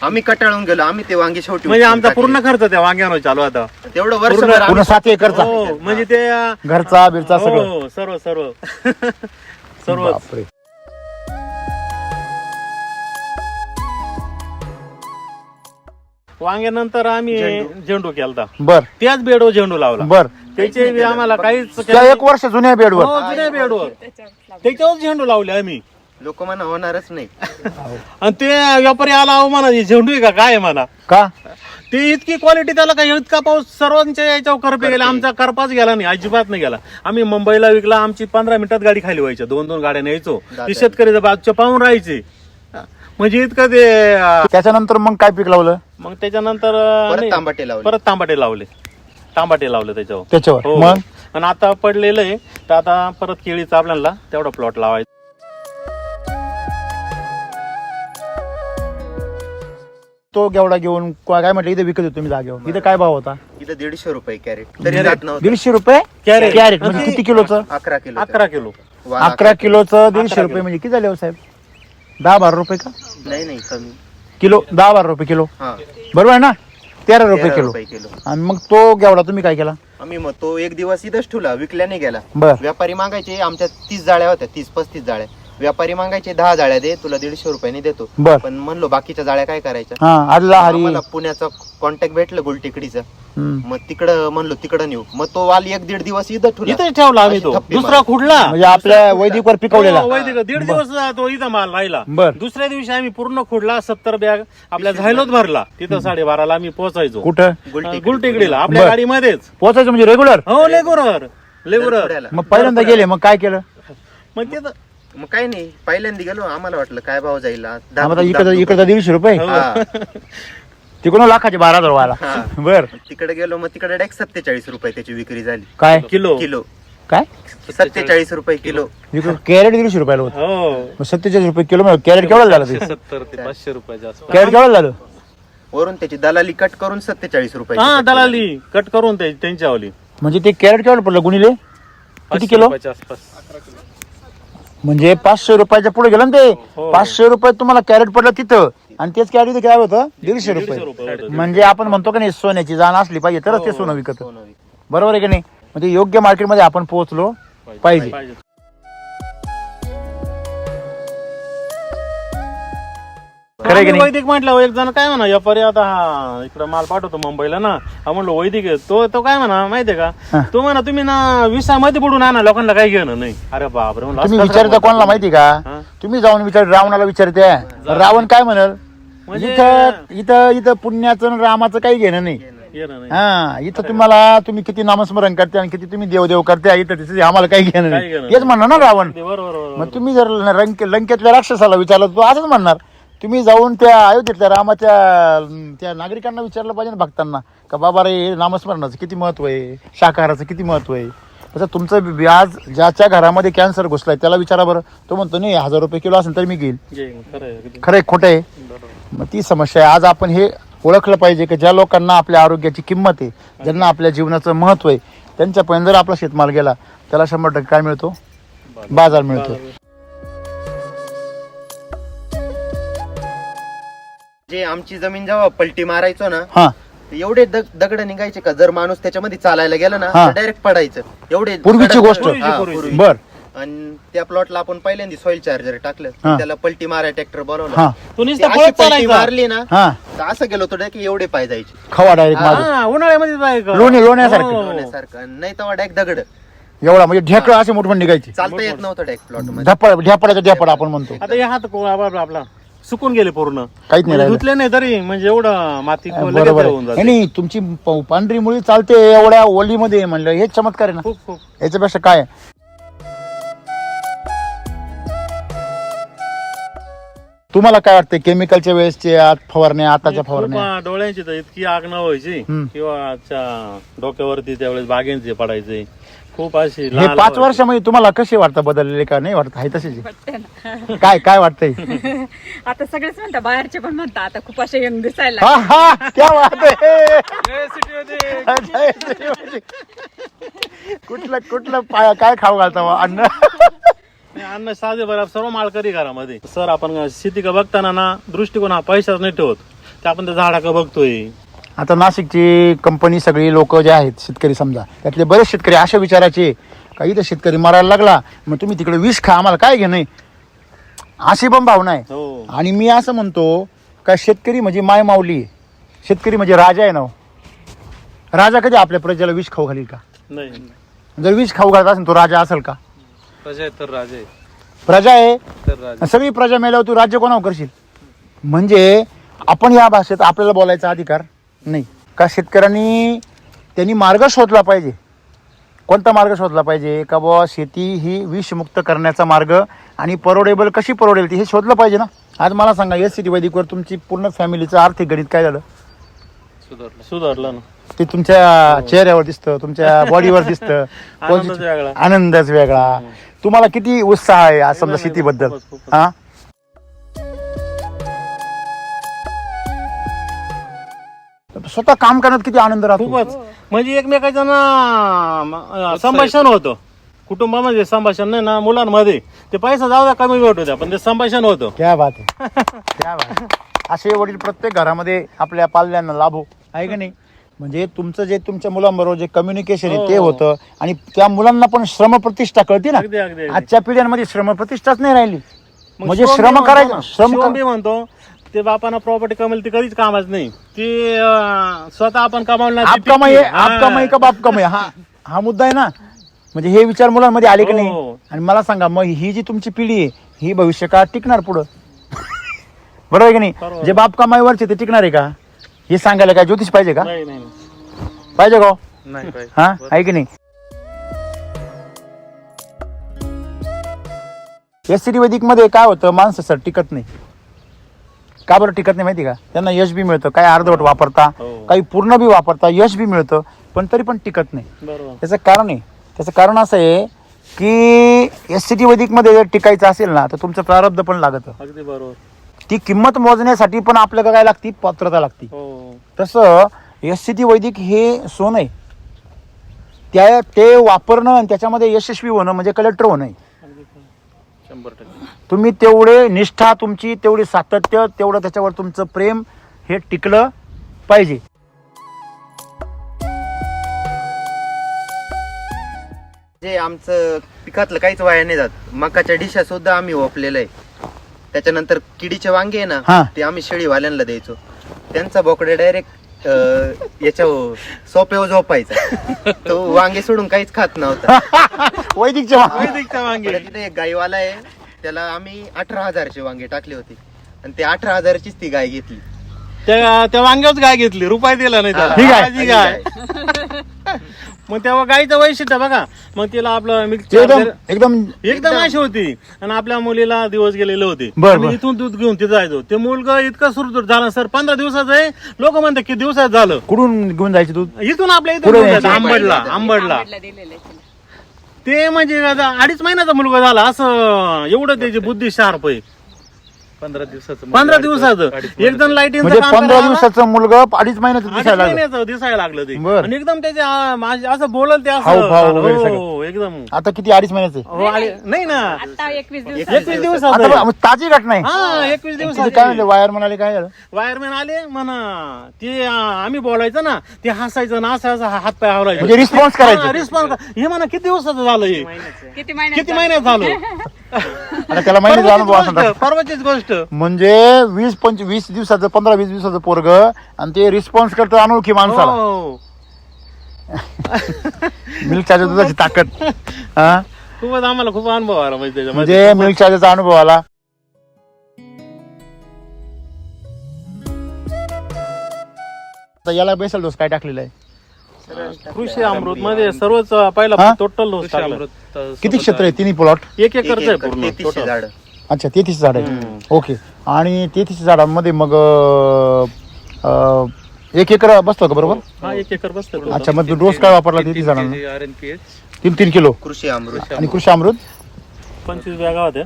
आम्ही कटाळून गेलो, आम्ही ते वांगे शेवटी म्हणजे उचलून आमचा टाकले. पूर्ण खर्च त्या वांग्यावर चालू आता. तेवढं वर्षभर पूर्ण आम्ही 7 एकरचा हो म्हणजे ते घरचा बिरचा सगळं? हो सर्व सर्व सर्व. बापरे. वांग्यानंतर आम्ही झेंडू केलता. बर त्याच बेडवर झेंडू लावला. बर. त्याचे बी आम्हाला काहीच त्या 1 वर्ष जुन्या बेडवर? हो, जुन्या बेडवर त्याच्यावर झेंडू लावले आम्ही. लोक म्हणा होणारच नाही. आणि ते व्यापारी आला अहो म्हणा हे झेंडू आहे का काय आहे म्हणा. का? ते इतकी क्वालिटी त्याला काय इतका पाऊस सर्वांच्या याच्यावर करपे गेला. आमचा करपाच गेला नाही, अजिबात नाही गेला. आम्ही मुंबईला विकला, आमची 15 मिनिटात गाडी खाली व्हायची. 2-2 गाड्या न्यायचो. ती शेतकरी बाजूच्या पाहून राहायचे. म्हणजे इतकं ते त्याच्यानंतर मग काय पीक लावलं मग त्याच्यानंतर परत नाही, तांबाटे लावले. परत तांबाटे लावले त्याच्यावर. त्याच्यावर? हो. मग आणि आता पडलेलं आहे तर आता परत केळीचा आपल्याला तेवढा प्लॉट लावायचा. तो गेवडा घेऊन काय म्हटलं इथे विकत होतो तुम्ही जागेवर? इथे काय भाव होता? इथं 150 रुपये कॅरेट तरी जात नव्हतं. 150 रुपये कॅरेट. कॅरेट म्हणजे किती किलोचं? 11 किलो 11 किलो. 11 किलोचं 150 11 रुपये म्हणजे किती झाले हो साहेब? 10-12 रुपये का नाही कमी. किलो? 10-12 रुपये किलो हा बरोबर आहे ना? 13 रुपये 13 किलो. रुपये किलो. आणि मग तो गेवडा तुम्ही काय केला? आम्ही मग तो एक दिवस इथंच ठेवला, विकल्या नाही गेला. बर व्यापारी मागायचे, आमच्या 30 जाळ्या होत्या, 30-35 जाळ्या. व्यापारी मागायचे 10 जाळ्या दे, तुला 150 रुपयांनी देतो. बर. पण म्हणलो बाकीच्या जाळ्या काय करायच्या? हा आदला हरी. आम्हाला पुण्याचं कॉन्टॅक्ट भेटलं गुलटेकडीचं. हम्म. मग तिकडं म्हणलो तिकडं नेऊ. मग तो वाल 1-1.5 दिवस इथं ठेवला. इथेच ठेवला आम्ही तो. अशी थप्पी दुसरा मारली. खुडला म्हणजे आपल्या वैदिकवर पिकवलेला? हो, वैदिक 1.5 दिवस तो इथं माल राहिला. बर. दुसऱ्या दिवशी आम्ही पूर्ण खुडला, 70 बॅग आपल्या झायलोत भरला. तिथं 12:30ला आम्ही पोहोचायचो कुठं गुलटेकडीला आपल्या बर. गाडीमध्येच. पोहोचायचं म्हणजे रेग्युलर? हो लेगुरर. पुण्याला. मग पहिल्यांदा गेले मग काय केलं? मग ते मग काही नाही, पहिल्यांदा गेलो, आम्हाला वाटलं काय भाव जाईल आज. आता इकडे 150 रुपये हा. तिकडून लाखाचे 12,000 व्हायला. हा. बर. तिकडे गेलो, मग तिकडे डायरेक्ट 47 रुपये त्याची विक्री झाली. काय किलो. काय? 47 रुपये किलो. इकडे कॅरेट 150 रुपयाला होतं. हो मग 47 रुपये किलो म्हणजे कॅरेट केवढं झालं ते? 70 ते 500 रुपयाच्या आसपास. कॅरेट केवढं झालं? वरून त्याची दलाली कट करून 47 रुपये. हा दलाली कट करून त्यांच्यावाली. म्हणजे ते कॅरेट केवढं पडलं गुणिले? किती 500 किलो? रुपयाच्या आसपास. म्हणजे 500 रुपयाच्या पुढे गेलं ना ते. हो. 500 रुपये तुम्हाला कॅरेट पडलं तिथं, आणि तेच कॅरेट काय होतं? 150 150 रुपये. रुपये होतं. म्हणजे आपण म्हणतो का नाही सोन्याची जाण असली पाहिजे तरच ते सोनं विकत. सोनं विकत. बरोबर आहे की नाही? म्हणजे योग्य मार्केटमध्ये आपण पोहोचलो पाहिजे. पाहिजे. खरं आहे की आम्ही नाही? वैदिक म्हटलं, एक जण काय म्हणा व्यापारी आता हा इकडं माल पाठवतो मुंबईला ना. हा म्हणलो वैदिक आहे. तो काय म्हणा माहितीये का? हा. तो म्हणा तुम्ही ना 20मध्ये बुडून आणा, लोकांना काही घेणं नाही. अरे बापरे म्हणलं, तुम्ही असं कसं विचारता काय कोणाला माहिती का? हा? तुम्ही जाऊन विचार, रावणाला विचारते. रावण काय म्हणल? म्हणजे- इथं पुण्याचं आणि रामाचं काही घेणं नाही. घेणं नाही. हा, इथं तुम्ही किती नामस्मरण करते आणि किती तुम्ही देवदेव करते, इथं तिथे आम्हाला काही घेणं काही नाही. घेणं हेच म्हणणार ना रावण. ते बरोबर. मग तुम्ही जर लंकेतल्या राक्षसाला विचारलं तो असंच म्हणणार. तुम्ही जाऊन त्या अयोध्येतल्या रामाच्या त्या नागरिकांना विचारलं पाहिजे ना, भक्तांना, का बाबा रे हे नामस्मरणाचं किती महत्व आहे, शाकाहाराचं किती महत्व आहे. तसं तुमचं व्याज ज्याच्या घरामध्ये कॅन्सर घुसलाय त्याला विचारा बरं. तो म्हणतो नाही 1000 रुपये किलो असेल तर मी घेईल. खरं आहे. खरं आहे खोटं आहे? मग ती समस्या आहे. आज आपण हे ओळखलं पाहिजे की ज्या लोकांना आपल्या आरोग्याची किंमत आहे, ज्यांना आपल्या जीवनाचं महत्व आहे, त्यांच्यापर्यंत जर आपला शेतमाल गेला त्याला 100% काय मिळतो? बाजार मिळतो. जे आमची जमीन जेव्हा पलटी मारायचो ना, हा, एवढे दगड निघायचे का जर माणूस त्याच्यामध्ये चालायला गेला ना हा. डायरेक्ट पडायचं. एवढे पूर्वीची कडक- गोष्ट. हा, पूर्वीची. पूर्वी. बर. आणि त्या प्लॉटला आपण पहिल्यांदा सॉइल चार्जर टाकलं, हा. त्याला पलटी माराय ट्रॅक्टर बोलवलं. हा तो ते नुसतं अशी पळत पलटी चालायचा. मारली ना, हा, तर असं गेलो होतो की एवढे पाय जायचे. खवा डायरेक्ट माझं हा, उन्हाळ्यामध्ये जायचं. लोण्यासारखं. हो. होण्यासारखं नाही तेव्हा डायरेक्ट दगड एवढा म्हणजे ढेकळं असे मोठमोठे निघायची. चालता येत नव्हतं डायरेक्ट प्लॉट मध्ये. ढेपडाचा ढेपड आपण म्हणतो. आता हे हात आपला सुकून गेले पूर्ण. काहीच नाही राहिलं. धुतले नाही तरी म्हणजे एवढं माती लगेच बरोबर होऊन आहे. जाते. नाही तुमची पांढरी मुळी चालते एवढ्या ओलीमध्ये म्हणलं, हेच चमत्कार आहे ना. खूप खूप याच्यापेक्षा काय आहे? तुम्हाला काय वाटतं केमिकलच्या वेळेसचे फवारण्या आताच्या फवारण्या खूप डोळ्यांची तर इतकी आग न व्हायची हम्म. किंवा डोक्यावरती त्यावेळेस बागेंचे पडायचे खूप अशी हे लहान 5 व्हायची. वर्षामध्ये तुम्हाला कसे वाटतं बदललेले का नाही वाटत आहे तसेच आहे? वाटतंय ना. काय वाटतंय आता सगळेच म्हणता बाहेरचे पण म्हणता आता खूप असे यंग दिसायला हा हा क्या बात आहे जय सिटीमध्ये. जय श्री. कुठलं काय खाऊ घालता बा अन्न नाही, अन्न साधे बरं सर्व माळकरी घरामध्ये सर आपण शेती का बघताना ना दृष्टिकोन हा पैशाच नाही ठेवत ते आपण त्या झाडाकडे बघतोय. आता नाशिकची कंपनी सगळी लोक जे आहेत शेतकरी समजा त्यातले बरेच शेतकरी अशा विचाराचे का इथं शेतकरी मरायला लागला मग तुम्ही तिकडे विष खा आम्हाला काय घेणं अशी पण भावना आहे. हो आणि मी असं म्हणतो का शेतकरी म्हणजे माय माऊली आहे. शेतकरी म्हणजे राजा आहे ना हो. राजा कधी आपल्या प्रजेला विष खाऊ घालील का? नाही जर विष खाऊ घालत असेल तो राजा असेल का? प्रजा आहे तर राजे आहे. प्रजा आहे तर राजे. सगळी प्रजा मेल्यावर तू राज्य कोणावर करशील? म्हणजे आपण या भाषेत आपल्याला बोलायचा अधिकार नाही का? शेतकऱ्यांनी त्यांनी मार्ग शोधला पाहिजे. कोणता मार्ग शोधला पाहिजे का बुवा शेती ही विषमुक्त करण्याचा मार्ग आणि परवडेबल कशी परवडेल ती हे शोधलं पाहिजे ना. आज मला सांगा SCT वैदिकवर तुमची पूर्ण फॅमिलीचं आर्थिक गणित काय झालं? सुधारलं ना ते तुमच्या चेहऱ्यावर दिसतं, तुमच्या बॉडीवर दिसतं. आनंदच वेगळा. आनंदच वेगळा. तुम्हाला किती उत्साह आहे आज समजा नाही, शेतीबद्दल खूपच, खूपच. हा स्वतः काम करण्यात किती आनंद राहतो. खूपच म्हणजे एकमेकाचं ना संभाषण होतं कुटुंबामध्ये संभाषण नाही ना मुलांमध्ये ते पैसा जाऊ द्या कमी भेट होत्या पण ते संभाषण होतं. क्या बात आहे क्या बात आहे. असे वडील प्रत्येक घरामध्ये आपल्या पाल्यांना लाभो आहे का नाही. म्हणजे तुमचं जे तुमच्या मुलांबरोबर जे कम्युनिकेशन आहे ते हो. होतं आणि त्या मुलांना पण श्रमप्रतिष्ठा कळते ना. अगदी अगदी अगदी. आजच्या पिढ्यांमध्ये श्रमप्रतिष्ठाच नाही राहिली. मग म्हणजे शिवम श्रम बी करायचं म्हणतो ना, श्रम शिवम बी म्हणतो ते बापानं प्रॉपर्टी कमेल ती कधीच कामाच नाही ती स्वतः आपण कमावलं आप कमाई आप कमाई का बाप कमाई हा मुद्दा आहे ना. म्हणजे हे विचार मुलांमध्ये आले की नाही. हो. आणि मला सांगा मग ही जी तुमची पिढी आहे ही भविष्य काळात टिकणार पुढं बरोबर आहे की नाही. बरोबर. जे बाप कमाईवरचे ते टिकणार आहे का? हे सांगायला काय ज्योतिष पाहिजे का? नाही नाही पाहिजे का? नाही पाहिजे. हा आहे की नाही. SCT वैदिक मध्ये काय होतं माणसं सर टिकत नाही. का बरं टिकत नाही माहिती का? त्यांना यश बी मिळतं काही अर्धवट वापरता हो. काही पूर्ण बी वापरता यश बी मिळतं पण तरी पण टिकत नाही. बरोबर त्याचं कारण आहे त्याचं कारण असं आहे की SCT वैदिक मध्ये जर टिकायचं असेल ना तर तुमचं प्रारब्ध पण लागतं. अगदी बरोबर. ती किंमत मोजण्यासाठी पण आपल्याला काय लागती, पात्रता लागती. हो. तसं SCT वैदिक हे सोन आहे, त्या ते वापरणं आणि त्याच्यामध्ये यशस्वी होणं म्हणजे कलेक्टर होणं आहे. 100%. तुम्ही तेवढे निष्ठा तुमची, तेवढी सातत्य, तेवढं त्याच्यावर तुमचं प्रेम हे टिकलं पाहिजे. जे आमचं पिकातलं काहीच वाया नाही जात. मकाच्या डिशा सुद्धा आम्ही ओपलेलं आहे. त्याच्यानंतर किडीचे वांगे आहे हा. ना, ते आम्ही शेळीवाल्यांना द्यायचो. त्यांचा बोकडे डायरेक्ट याच्या सोप्यावर झोपायचा. तो वांगे सोडून काहीच खात नव्हता. वैदिकच्या वांगे. तिथे एक गायवाला आहे, त्याला आम्ही 18,000चे वांगे टाकले होते आणि ते 18,000चीच ती गाय घेतली. त्या वांग्याच गाय घेतली, रुपये दिला नाही त्याला. ठीक आहे, माझी ठीक गाय. आहे. मग तेव्हा गायचं वैशिष्ट्य बघा. मग तिला आपलं मिल्क एकदम एकदम एकदम अशी होती आणि आपल्या मुलीला दिवस गेलेले होते. बर, आम्ही बर. इथून दूध घेऊन तिथे जायचो. ते मुलगा इतकं सुरसुर झालं सर, 15 दिवसाचं आहे. लोक म्हणतात किती दिवसात झालं. कुठून घेऊन जायचे दूध? इथून आपल्या इथून पुढे घेऊन न्यायचं. जायचं. आंबडला आंबडला दिलेलं आहे. ते म्हणजे आता 2.5 महिन्याचा मुलगा झाला असं. एवढं त्याची बुद्धी शार्प आहे. 15 दिवसाचं. 15 दिवसाचं एकदम लाईटिंग म्हणजे 15 दिवसाचं मुलगा 2.5 महिन्याचं दिसायला लागलं. महिन्याचं दिसायला लागलं ते. बर. आणि एकदम त्याच्या असं बोलल ते हावभाव असं. वगैरे हो, सगळं. एकदम. आता किती 2.5 महिन्याचे? हो, नाही ना, आता 21 दिवस 21 दिवसाचं आता आहे. मग ताजी घटना आहे. हा, 21 तिथे काय दिवसाची. म्हणले वायर म्हणाले काय झालं? वायरमॅन आले म्हणा, ते आम्ही बोलायचं ना, ते हसायचं ना, असं हात पाय म्हणजे हवरायचं. रिस्पॉन्स करायचं. रिस्पॉन्स. हे म्हणा किती दिवसाचं झालं हे, किती किती महिन्यात झालं. आता त्याला महिन्याचा अनुभव परवाचीच असणार. गोष्ट, परवाचीच गोष्ट. म्हणजे 20-25 दिवसाचं 15-20 दिवसाचं पोरग आणि ते रिस्पॉन्स करतं अनोळखी माणसाला. हो. मिल्क चार्जर दुधाची ताकद. हा, खूपच आम्हाला खूप अनुभव आला म्हणजे त्याच्यामध्ये. म्हणजे मिल्क चार्जरचा अनुभव आला. आता याला बेसल डोस काय टाकलेला आहे? कृषी अमृत मध्ये सर्वच पहिला हा? टोटल डोस कृषी टाकला. अमृत किती क्षेत्र आहे? तिन्ही प्लॉट? 1 एकरच आहे पूर्ण 33 total. झाड. अच्छा 33 झाड आहे. ओके. आणि 33 झाडांमध्ये मग 1 एकर बसतो का बरोबर? हा 1 एकर बसतं. अच्छा, मग डोस काय वापरला 33 झाडांना? RNPH 3 किलो कृषी अमृत आणि कृषी अमृत 25 बॅगा होत्या.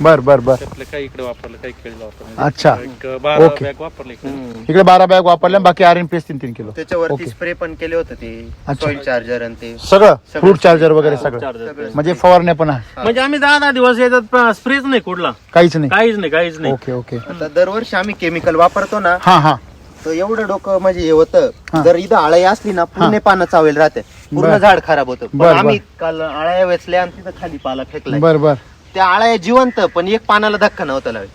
बर बर बर. त्यातलं काही इकडे वापरलं, काही केळीला वापरलं. अच्छा. एक 12 ओके. बॅग वापरले इकडे. इकडे 12 बॅग वापरल्या, बाकी RNPH 3 किलो. त्याच्यावरती ओके. स्प्रे पण केले होते ते अच्छा. सॉइल चार्जर आणि ते सगळं सगळं. फ्रूट चार्जर वगैरे सगळं, चार्जर. म्हणजे फवारण्या पण आहे, म्हणजे आम्ही 10 दिवस याच्यात स्प्रेच नाही कुठला, काहीच नाही. काहीच नाही. Okay okay. आता दरवर्षी आम्ही केमिकल वापरतो ना, हा हा. तर एवढं डोकं म्हणजे हे होतं. हा. जर इथं आळी असली ना, पूर्ण पानं चावेल राहते, पूर्ण बर. झाड खराब होतं. पण बर, बर. आम्ही काल आळ्या वेचल्या आणि तिथं खाली पाला फेकलाय. बर बर. त्या आळ्या जिवंत, पण एक पानाला धक्का नव्हता लावत.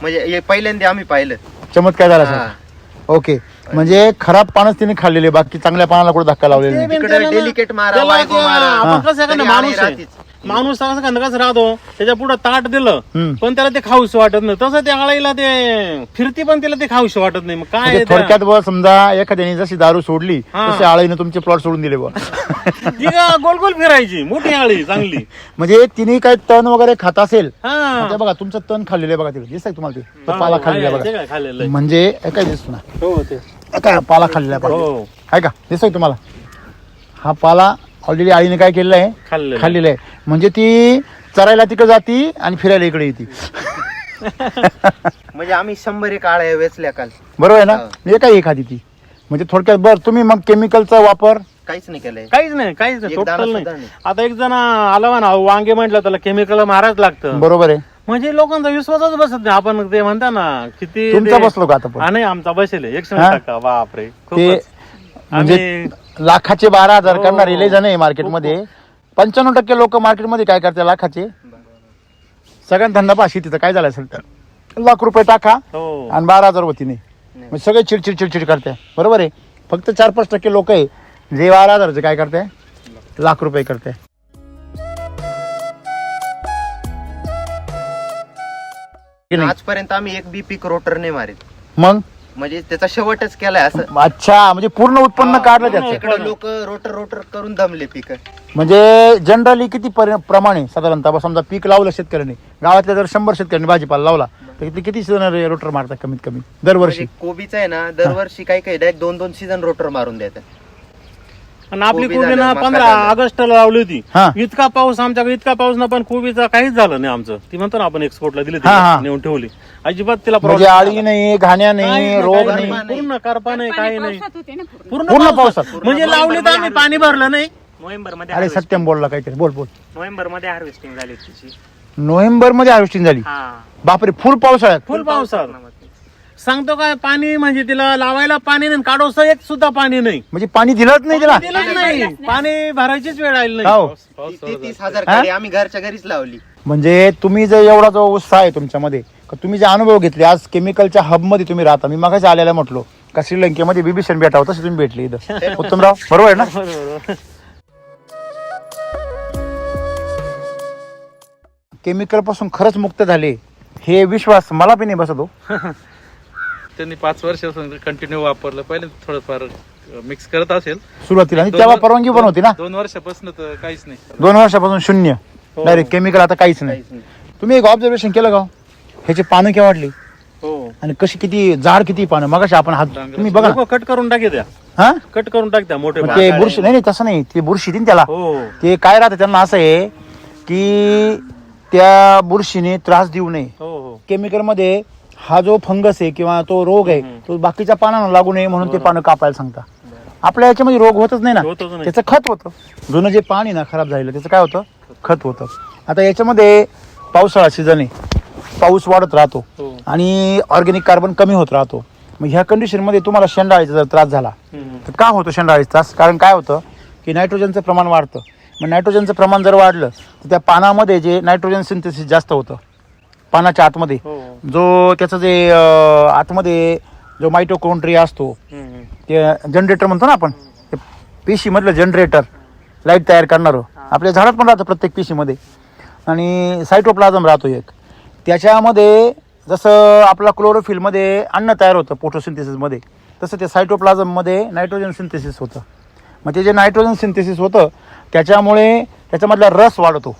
म्हणजे हे पहिल्यांदा आम्ही पाहिलं. चमत्कार झाला हा. सर. ओके, म्हणजे खराब पानच तिने खाल्लेले, बाकी चांगल्या पानाला कुठे धक्का लावलेला नाही. तिकडे डेलिकेट मारा, त्याला वायगो ते मारा. आपण कसं तरी एखादा आळी माणूस आहे. राहतीच. माणूस कसं राहतो, त्याच्या पुढे ताट दिलं हम्म. पण त्याला ते खाऊशी वाटत नाही, तसं ते आळीला ते फिरती पण त्याला ते खाऊशी वाटत नाही. मग काय म्हणजे आहे त्या- थोडक्यात बुवा, समजा एखाद्याने जशी दारू सोडली हा. तशी आळीने तुमचे प्लॉट सोडून दिले बुवा. ती का गोल गोल फिरायची मोठी आळी चांगली. म्हणजे तिने काय तण वगैरे खात असेल, हा. ते बघा तुमचं तण खाल्लेलं आहे बघा, तिथे दिसतंय तुम्हाला ते हा, पाला आहे, खाल्लेला आहे, ते बघा, काय खाल्लेलं आहे. म्हणजे हे काय दिसतो ना, हो ते हे काय पाला खाल्लेला आहे बघा. हो आहे का, दिसतोय तुम्हाला? हा पाला ऑलरेडी आळीने काय केलेलं आहे, खाल्लेलं खाल्लेलं आहे. म्हणजे ती चरायला तिकडे जाती आणि फिरायला इकडे येते. म्हणजे आम्ही 100 आळ्या वेचल्या काल, बरोबर आहे ना? हा. म्हणजे काय एखादी ती, म्हणजे थोडक्यात बरं तुम्ही मग केमिकलचा वापर काहीच नाही केलंय. काहीच नाही एक टोटल दाणा नाही. सुद्धा नाही. आता एक जण आला ना वांगे म्हटलं त्याला केमिकल मारायच लागतं, बरोबर आहे. म्हणजे लोकांचा विश्वासच बसत नाही. आपण ते म्हणता ना किती तुमचा ते- बसलो का आता पण? हा, नाही आमचा बसेल हा? 100%. बापरे ते खूपच. म्हणजे आम्ही- लाखाचे 12,000 हो, करणारे हो. लय जण आहे मार्केटमध्ये. 95% लोक मार्केटमध्ये काय करतात, लाखाचे सगळ्यांना धंदा पहा शेतीचा काय झाला असेल तर ₹1,00,000 टाका हो आणि 12,000 होती नाही, मग सगळे चिडचिड चिडचिड करते. बरोबर आहे. फक्त 4-5% लोक आहे जे 12,000 काय करते, ₹1,00,000 करते. की नाही? आजपर्यंत आम्ही एक बी पीक रोटर नाही मारित. मग म्हणजे त्याचा शेवटच केलाय असं. अच्छा, म्हणजे पूर्ण उत्पन्न काढलं त्याचं. इकडे लोक रोटर रोटर करून दमले पीक. म्हणजे जनरली किती प्रमाणे साधारणतः समजा पीक लावलं शेतकऱ्यांनी, गावातल्या जर 100 शेतकऱ्यांनी भाजीपाला लावला तर ते किती सीझन रोटर मारतात कमीत कमी दरवर्षी? कोबीचा आहे ना, दरवर्षी काही काही डायरेक्ट 2-2 सीझन रोटर मारून देतात. आणि आपली कोबी कोबी ना झालं, मका 15 झालं. ऑगस्टला लावली होती. हा. इतका पाऊस आमच्याकडे, इतका पाऊस ना, पण कोबीचा काहीच झालं नाही आमचं. ती म्हणतो ना आपण एक्सपोर्टला दिली, हा, हा. नेऊन ठेवली, अजिबात तिला म्हणजे problem आळी नाही, घाण्या काहीच नाही, नाही, रोग काहीच नाही, नाही. पूर्ण करपा नाही, काही नाही. पावसात होते ना पूर्ण. पूर्ण पावसात. म्हणजे लावली तर आम्ही पाणी भरलं नाही. नोव्हेंबरमध्ये अरे सत्यम बोलला काहीतरी, बोल बोल. नोव्हेंबरमध्ये हार्वेस्टिंग झाली तिची. नोव्हेंबर मध्ये हार्वेस्टिंग झाली? हा बापरे, फुल पावसाळ्यात? फुल पावसात सांगतो काय, पाणी म्हणजे तिला लावायला पाणी नाही, काढोस एक सुद्धा पाणी नाही. म्हणजे पाणी दिलंच नाही तिला? दिलंच नाही, पाणी भरायचीच वेळ आली हो. नाही. 30,000 हा? कडे आम्ही घरच्या घरीच लावली. म्हणजे तुम्ही जर एवढा जो उत्साह आहे तुमच्यामध्ये, का तुम्ही जे अनुभव घेतले, आज केमिकलच्या हब मध्ये तुम्ही राहता. मी मगाशी आलेला म्हटलो का श्रीलंकेमध्ये बिभीषण भेटावं, तसे तुम्ही भेटले इथं. उत्तमराव बरोबर आहे ना? बरोबर. केमिकल पासून खरंच मुक्त झाले हे विश्वास मला पण नाही बसत हो. त्यांनी 5 वर्ष कंटिन्यू वापरलं. पहिले थोडंफार मिक्स करत असेल सुरुवातीला आणि तेव्हा परवानगी पण होती ना. 2 वर्षापासून तर काहीच नाही. 2 वर्षापासून शून्य हो. डायरेक्ट केमिकल, आता काहीच नाही. तुम्ही एक ऑब्झर्वेशन केलं का, ह्याची पानं केव्हा वाढली हो, आणि कशी किती जाड, किती पानं. मगाशी आपण हात, तुम्ही बघा ना. लोकं कट करून टाकी द्या, हा, कट करून टाकत्या मोठे मग भाग. ते बुरशी नाही, तसं नाही, ते बुरशी देईन त्याला. हो ते काय राहतं त्यांना असं आहे की त्या बुरशीने त्रास देऊ नये. हो हो केमिकल मध्ये हा जो फंगस आहे किंवा तो रोग आहे तो बाकीच्या पानांना लागू नये म्हणून ते पानं कापायला सांगता. आपल्या याच्यामध्ये रोग होतच नाही ना, होतच नाही. त्याचं खत होतं. जुनं जे पाणी ना खराब झालेलं त्याचं काय होतं, खत होतं. आता याच्यामध्ये पावसाळा सीझन आहे, पाऊस वाढत राहतो हो. आणि ऑर्गॅनिक कार्बन कमी होत राहतो. मग ह्या कंडिशन मध्ये तुम्हाला शेंडाळीचा जर त्रास झाला तर का होतो शेंडाळीचा त्रास? कारण काय होतं की नायट्रोजनचं प्रमाण वाढतं. मग नायट्रोजनचं प्रमाण जर वाढलं तर त्या पानामध्ये जे नायट्रोजन सिंथेसिस जास्त होतं पानाच्या आतमध्ये, हो. जो त्याचं जे आतमध्ये जो मायटोकॉन्ड्रिया असतो, ते जनरेटर म्हणतो ना आपण, पेशीमधलं जनरेटर, लाईट तयार करणारं, आपल्या झाडात पण राहतं प्रत्येक पेशीमध्ये. आणि सायटोप्लाझम राहतो एक, त्याच्यामध्ये जसं आपला क्लोरोफिलमध्ये अन्न तयार होतं फोटोसिंथेसिसमध्ये, तसं त्या सायटोप्लाझममध्ये नायट्रोजन सिंथेसिस होतं. मग ते जे नायट्रोजन सिंथेसिस होतं त्याच्यामुळे त्याच्यामधला रस वाढतो.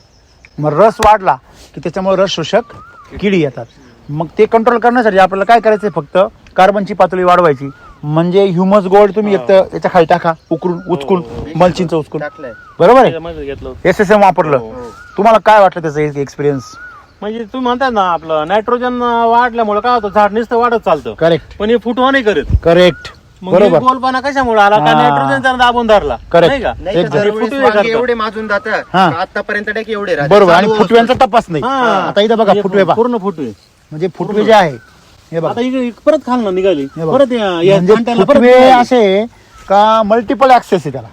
मग रस वाढला की त्याच्यामुळे रस शोषक किडी येतात. मग ते कंट्रोल करण्यासाठी आपल्याला काय करायचं, फक्त कार्बनची पातळी वाढवायची. म्हणजे ह्युमस गोल्ड तुम्ही एक तर त्याच्या खाली टाका, उचकून मल्चिंगचं उचकून, टाकलंय. बरोबर आहे. त्याच्यामध्ये घेतलं होतं. SSM वापरलं. तुम्हाला काय वाटलं त्याचा एक्सपिरियन्स? म्हणजे तुम्ही म्हणता ना आपलं नायट्रोजन वाढल्यामुळे काय होतं, झाड नुसतं वाढत चालतं, करेक्ट पण हे फुटवा नाही करत. करेक्ट मग हे बरोबर गोलपाना कशामुळे आला, का हा. नायट्रोजन दाबून धरला Correct. नाही का? नाही तर एकदम. दरवेळेस फुटवे वांगे करतात. एवढे माजून जातात, हा. आतापर्यंत डायरेक्ट एवढे राहतात. बरोबर. आणि चालू फुटव्यांचा असतो. तपास नाही. हा. आता इथं बघा हे फुटवे पहा, पूर्ण फुटवे. म्हणजे फुटवे जे आहे हे बघा, आता इकडे परत खालनं निघाली, हे बघा. परत या म्हणजे कांट्याला परत फुटवे निघाली. असे का मल्टिपल ऍक्सेस आहे त्याला,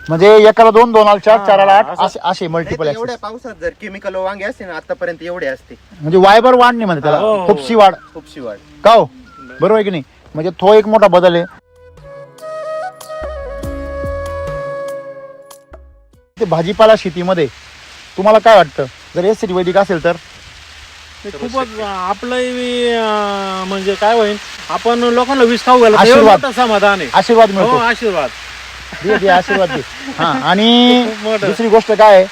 म्हणजे एकाला 2, 2 4, 4 8 असे नाही मल्टिपल तर ऍक्सेस. एवढ्या पावसात जर केमिकल वांगे असते ना आतापर्यंत एवढे असते. म्हणजे वायबर वाढ नाही म्हणते हो, त्याला, हो. खुपशी वाढ. खूपशी वाढ. का हो, बरोबर आहे की नाही? म्हणजे तो एक मोठा बदल आहे. ते भाजीपाला शेतीमध्ये तुम्हाला काय वाटतं, जर एस वैदिक असेल तर? ते खूपच आपलं म्हणजे काय होईल, आपण लोकांना विष खाऊ घालत, आशीर्वाद. एवढं मोठं समाधान आहे. आशीर्वाद हो, मिळतो. आशीर्वाद. दे आशीर्वाद दे. हा, आणि खूप मोठं. दुसरी गोष्ट काय आहे